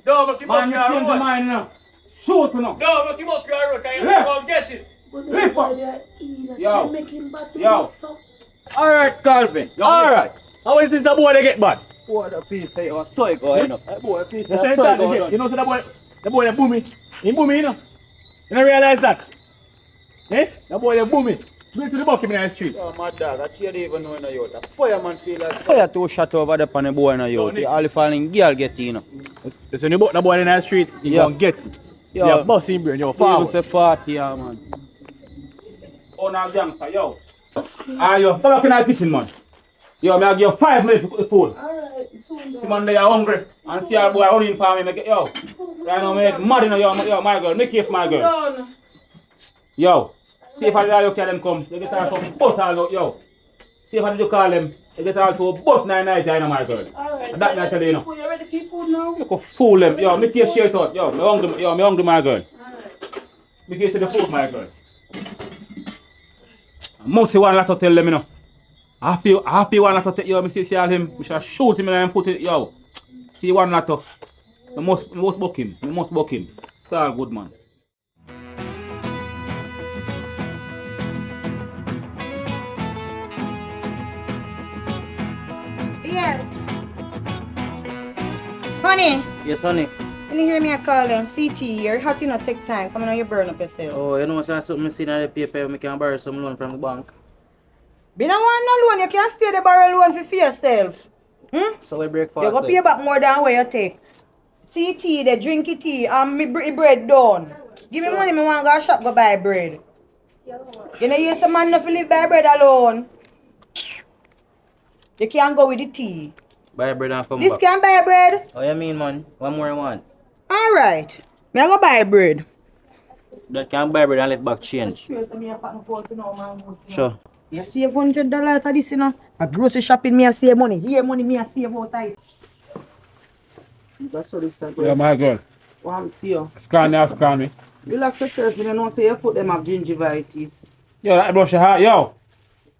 Speaker 2: No, make you buck
Speaker 8: Man, you
Speaker 2: your
Speaker 8: change the
Speaker 2: road.
Speaker 8: mind now. Shoot now.
Speaker 2: No, make you buck your road, can you
Speaker 8: Left.
Speaker 2: go get it?
Speaker 8: Lift up. Yo.
Speaker 5: Alright, Calvin. Alright.
Speaker 2: How is this the boy they get bad?
Speaker 5: Boy, the piece say you so you go, you know. Boy, piece
Speaker 2: The
Speaker 5: say
Speaker 2: same
Speaker 5: so
Speaker 2: time
Speaker 5: you
Speaker 2: they
Speaker 5: go.
Speaker 2: get. You know, so the boy they boom me. He boom me, you know. You don't realize that? Eh? The boy they boom me. Bring to the bucket in the street.
Speaker 5: Oh, my dog, I don't even know in a youth. A fireman feel like fire two shot over there on the boy in a youth.
Speaker 2: Nick.
Speaker 5: All the falling girl get you know.
Speaker 2: So you the boy in the street, you
Speaker 5: Yeah.
Speaker 2: gonna get it.
Speaker 5: Yo.
Speaker 2: Yeah, boss in brain, yo,
Speaker 5: You
Speaker 2: forward.
Speaker 5: say 40, yeah, man.
Speaker 8: Oh, now gangster, yo. Ah, yo, come back in the kitchen, man. Yo, me I give you 5 minutes to cook the food.
Speaker 1: Alright,
Speaker 8: See, man, they are hungry. And see our boy running for me, make it, yo. Right now, me mad, you know, yo, my girl. Make case, my girl.
Speaker 1: done.
Speaker 8: Yo, see if I look at them come, they get all some butt all out, yo. See if I do call them, they get all to a butt 9 you know, my girl.
Speaker 1: Alright,
Speaker 8: And that me I tell you, you know.
Speaker 1: You ready for your food now?
Speaker 8: You could fool them, yo, make your shit out, yo, me hungry, my girl. Make you see the food, my girl. I must say one lot to tell them, you know. I feel one lot to tell, yo, me see all him, we shall shoot him in the foot, yo. See one lot to, I must book him, It's all good, man.
Speaker 6: Yes. Honey,
Speaker 4: Yes, honey.
Speaker 6: can you hear me? I call them CT here. How do you not take time? Come on, you burn up yourself.
Speaker 4: Oh, you know what's something I see in the paper, I can borrow some loan from the bank.
Speaker 6: Be no one no loan. You can't stay the borrow loan for yourself.
Speaker 4: So we break
Speaker 6: You go pay back more than what you take. CT, the drinky tea, and me bread done. Give me money, me want to go shop go buy bread. You know, you some man not live buy bread alone. You can't go with the tea.
Speaker 4: Buy bread and come
Speaker 6: This
Speaker 4: back.
Speaker 6: can buy bread?
Speaker 4: Oh, you mean, man? One more one.
Speaker 6: Alright. Me I go buy bread.
Speaker 4: That can buy bread and let back change. Sure.
Speaker 6: You save $100 for this, you know. A grocery shopping, me I save money. Here money, me I save out of it.
Speaker 1: That's what it's said.
Speaker 8: Yeah, my girl.
Speaker 1: One here.
Speaker 8: Scan me.
Speaker 1: Relax yourself, you know, say your foot them have gingivitis.
Speaker 8: Yo, that brush your heart, yo.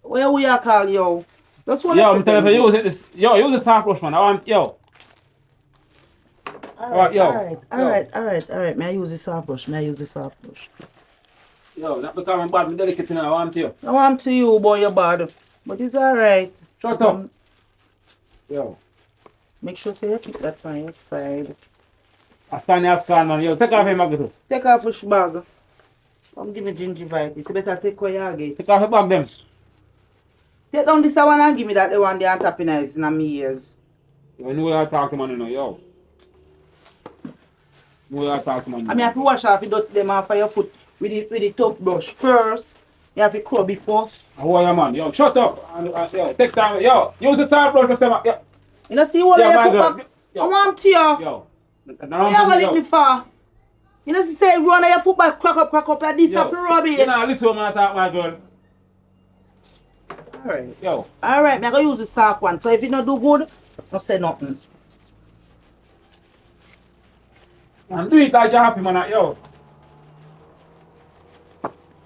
Speaker 1: Where we are call yo? That's what
Speaker 8: Yo, I'm telling you, use it. Yo, use the soft brush, man. I want, yo.
Speaker 1: Alright,
Speaker 8: yo.
Speaker 1: alright. May I use the soft brush?
Speaker 8: Yo, that becoming bad, me delicate now. I want you.
Speaker 1: I want to you, boy, you're bad. But it's alright.
Speaker 8: Shut up. Yo.
Speaker 1: Make sure say you keep that on your side.
Speaker 8: I stand, man. Yo, take off your bag, too.
Speaker 1: Take off your bag. Come give me gingivitis. You better take away your gate.
Speaker 8: Take off your bag, them.
Speaker 1: Take down this one and give me that the one they are tapping eyes in my ears.
Speaker 8: You know what I talk to man, you know, yo. You know what I talk to man.
Speaker 1: I mean, I have to wash off the dirty them off of your foot with the tough brush. First, you have to scrub it first.
Speaker 8: I want you, man. Yo, shut up. Yo, take time. Yo, use the soft brush, Mr. Man. Yo.
Speaker 1: You know, see what
Speaker 8: Yeah,
Speaker 1: your
Speaker 8: my
Speaker 1: foot
Speaker 8: girl.
Speaker 1: back?
Speaker 8: Yo.
Speaker 1: I want to you.
Speaker 8: Yo.
Speaker 1: Where you gonna lick me for? You know, see say run on your foot back, crack up like this, have to rub it.
Speaker 8: You know, listen when I talk, my girl.
Speaker 1: Alright.
Speaker 8: Yo.
Speaker 1: Alright, I'm gonna use the soft one. So if it not do good, don't say nothing.
Speaker 8: And do it like you're happy, man. Yo.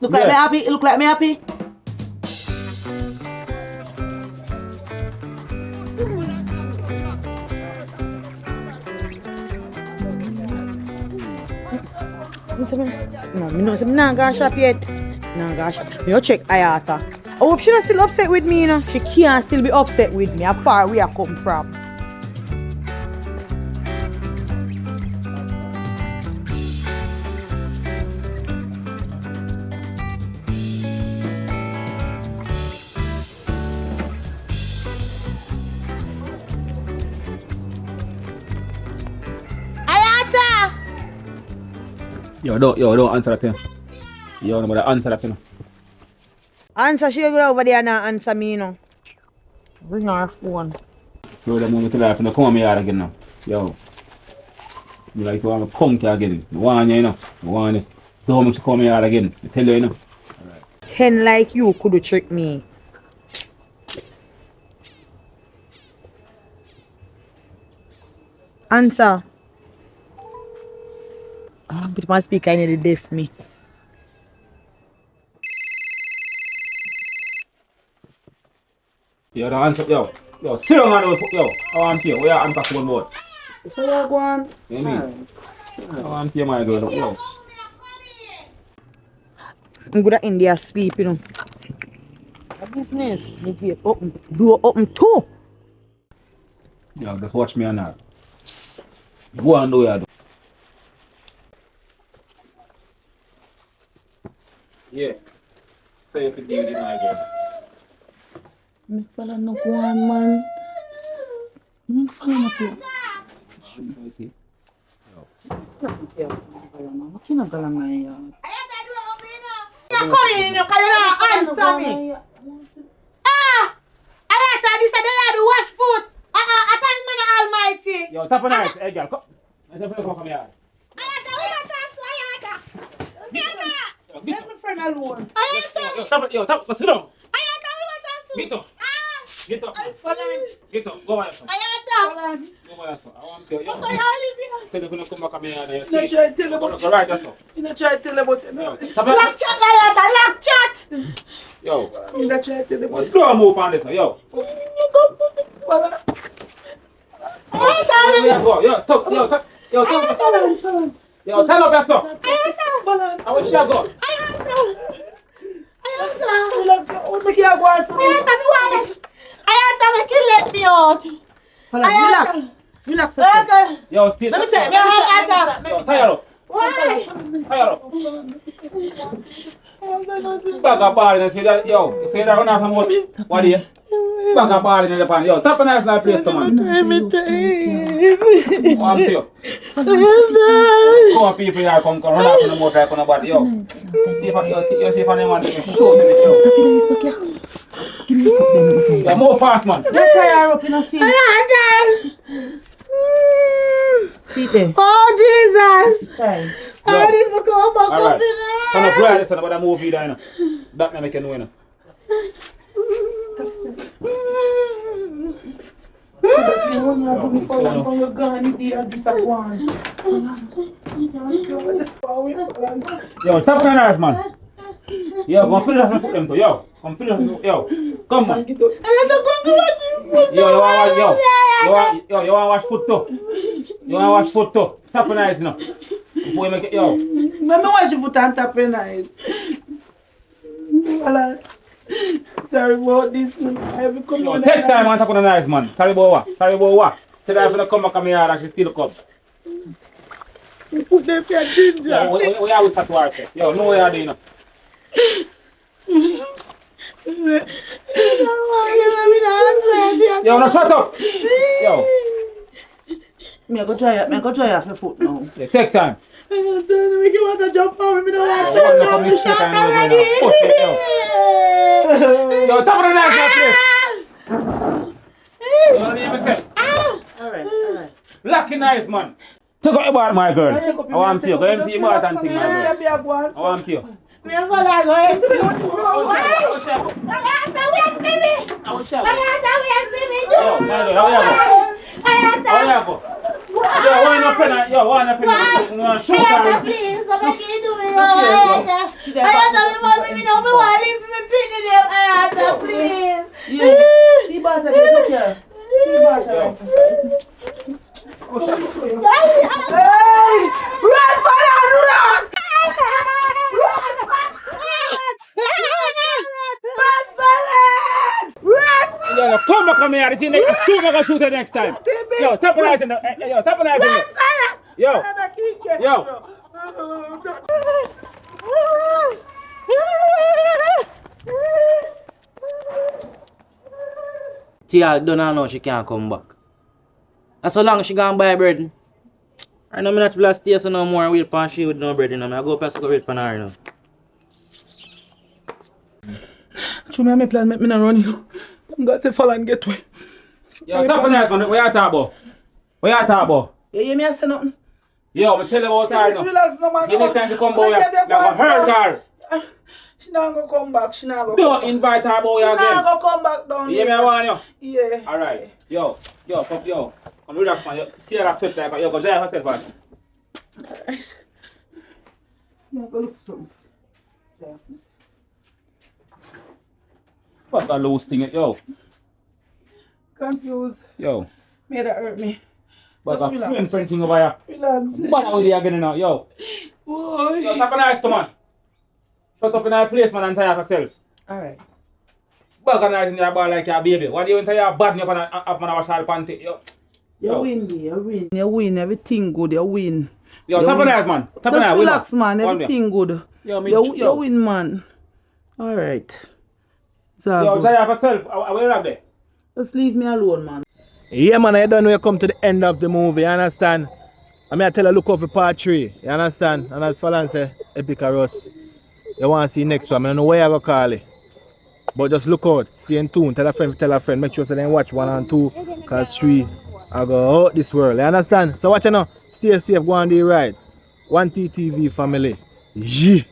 Speaker 1: Look like me happy? Look like me happy? No, me know I'm not gonna shop yet. Not gonna shop. Me go check Ayata. I hope she not still upset with me, you know. She can't still be upset with me. How far we are come from.
Speaker 8: Don't answer that thing. Yo, nobody answer that thing.
Speaker 6: Answer she go over there and answer me, you know. Bring her phone.
Speaker 8: Yo, the moment to life, no come on me yard again now. Yo. You like to want to come to again. I want you know. I want you. Don't make you come here again. I tell you,
Speaker 6: 10 like you could trick me. Answer. But my speaker nearly deaf me.
Speaker 8: Yo, don't answer. Yo, sit down man. Yo, I want you. We are answer phone board.
Speaker 1: So you go on?
Speaker 8: You mean? I want you, my girl. Yo.
Speaker 6: I'm good at India sleep, you know. What business? The gate open. Door open too.
Speaker 8: Yo, just watch me on that. Go and do what you do. Yeah. So you could deal with my girl.
Speaker 1: Me fella no go on, man. Me fella no go.
Speaker 8: You see?
Speaker 1: What kind of galang na yan?
Speaker 6: You're coming in, you can't answer me. I thought this is the lad who wash food. I thank man Almighty.
Speaker 8: Yo, tap on ice. Hey, girl, come. Let's come here.
Speaker 1: Let me friend alone.
Speaker 8: Yo, tap. Yo, tap. Sit down. Get up. Get up. Get up. Go by yourself. Go by yourself. I want to tell you. Tell you to come back here.
Speaker 1: You not try to tell about
Speaker 8: Go right yourself.
Speaker 1: You not try to tell about it.
Speaker 6: Lock chat, lock chat.
Speaker 8: Yo.
Speaker 1: You not try to tell about it.
Speaker 8: Throw a move on this one. Yo. Yo, stop. Yo, tell up yourself. I wish you go.
Speaker 6: Let me out.
Speaker 1: Relax yourself.
Speaker 8: Yo, still.
Speaker 6: Let me tell you.
Speaker 8: Yo, tie her up.
Speaker 6: Why?
Speaker 8: Tie her up. Back up all in the street. Yo, you say that run off from what? What do you? Back up all in the pan. Yo, tap a nice place to man. One for you. Come on, people here come run off in the motor like on a body. Yo, see if I want to show me. Yo, move fast, man.
Speaker 1: Don't tie her up in a scene. See there.
Speaker 6: Oh, Jesus.
Speaker 1: Time.
Speaker 6: Oh, this will come back
Speaker 8: All right.
Speaker 6: up in
Speaker 8: Come on, brother, listen about that movie there, you know. That man make you know, you know.
Speaker 1: From your gun, you disappoint.
Speaker 8: Yo, tap on earth, man. Yo, come fill it up and put them to. Yo, come fill it up. Yo, come man. Yo, you want to wash foot too? You want to wash foot too? Tap on earth, you know. Before you make it, yo.
Speaker 1: Let me wash your foot and tap your eyes. Sorry about this, man. I have to come
Speaker 8: Yo,
Speaker 1: on.
Speaker 8: take time and tap on the eyes, man. Sorry about what? Sorry about what? Tell her if you come back on me yard and she steal the cup.
Speaker 1: You put them for ginger.
Speaker 8: Yo, we are with that work. Yo, no way are they, you know. Yo, no, shut up. Yo.
Speaker 1: Me go try off your foot now.
Speaker 8: Yeah, take time.
Speaker 1: Make you want to jump on me,
Speaker 8: Yo, tap on the knife, please. You don't even say.
Speaker 1: Alright.
Speaker 8: Lucky nice, man. Take out your bar, my girl. I want you. Go empty your bar and thing, my girl. I want you. Yo, come back on me here. Shoot, I'm gonna shoot it next time. Yo, tap an eyes in there. Yo, tap an eyes in there. Yo.
Speaker 4: Tia don't know she can't come back. And so long she gone buy bread. I know me not will stay so no more and wait for she with no bread, you know. I go past go wait for her, you know.
Speaker 1: True, me plan, me not run, you know. God say fall and get way.
Speaker 8: Yo, top of that, man. What you talk about? What you talk about?
Speaker 1: You hear me I say nothing?
Speaker 8: Yo, me tell you about her
Speaker 1: Just
Speaker 8: now.
Speaker 1: relax no man.
Speaker 8: You need time to come boy. You're gonna hurt her.
Speaker 1: She not gonna come back, she not gonna
Speaker 8: Don't
Speaker 1: come back.
Speaker 8: invite her boy
Speaker 1: She
Speaker 8: again.
Speaker 1: not gonna come back down
Speaker 8: You hear me, I want you?
Speaker 1: Yeah.
Speaker 8: Alright. Yo, come relax, man. See that sweat like yo, go dry yourself first.
Speaker 1: Alright. I'm gonna look for something.
Speaker 8: What a loose thing, yo.
Speaker 1: Confused.
Speaker 8: Yo.
Speaker 1: Made that hurt me.
Speaker 8: But
Speaker 1: Just
Speaker 8: a
Speaker 1: relax.
Speaker 8: friend thing over here.
Speaker 1: Relax.
Speaker 8: What with you again now, yo?
Speaker 1: Boy.
Speaker 8: Yo, tap on ice, man. Shut up in our place, man, and tire yourself.
Speaker 1: Alright.
Speaker 8: Organizing your ball like your baby. What do you want to your bad me up and wash all panty? Yo.
Speaker 1: You win, dear. You win. You win. Everything good. You win.
Speaker 8: Yo, tap on ice, man. Tap on
Speaker 1: Just
Speaker 8: ice.
Speaker 1: relax, man. Everything good.
Speaker 8: Yo,
Speaker 1: You win, man. Alright.
Speaker 8: Yo, try yourself. I will have there.
Speaker 1: Just leave me alone, man.
Speaker 7: Yeah, man, I don't know you come to the end of the movie, you understand? I mean, I tell you, look over part 3, you understand? And as Falan say, Epic or Russ, you want to see next one. I don't know where I go call it. But just look out, see in tune, tell a friend, make sure to then watch 1 and 2, because 3, I go out this world, you understand? So watch you now, stay safe, go on the ride. 1TTV family. Yeah.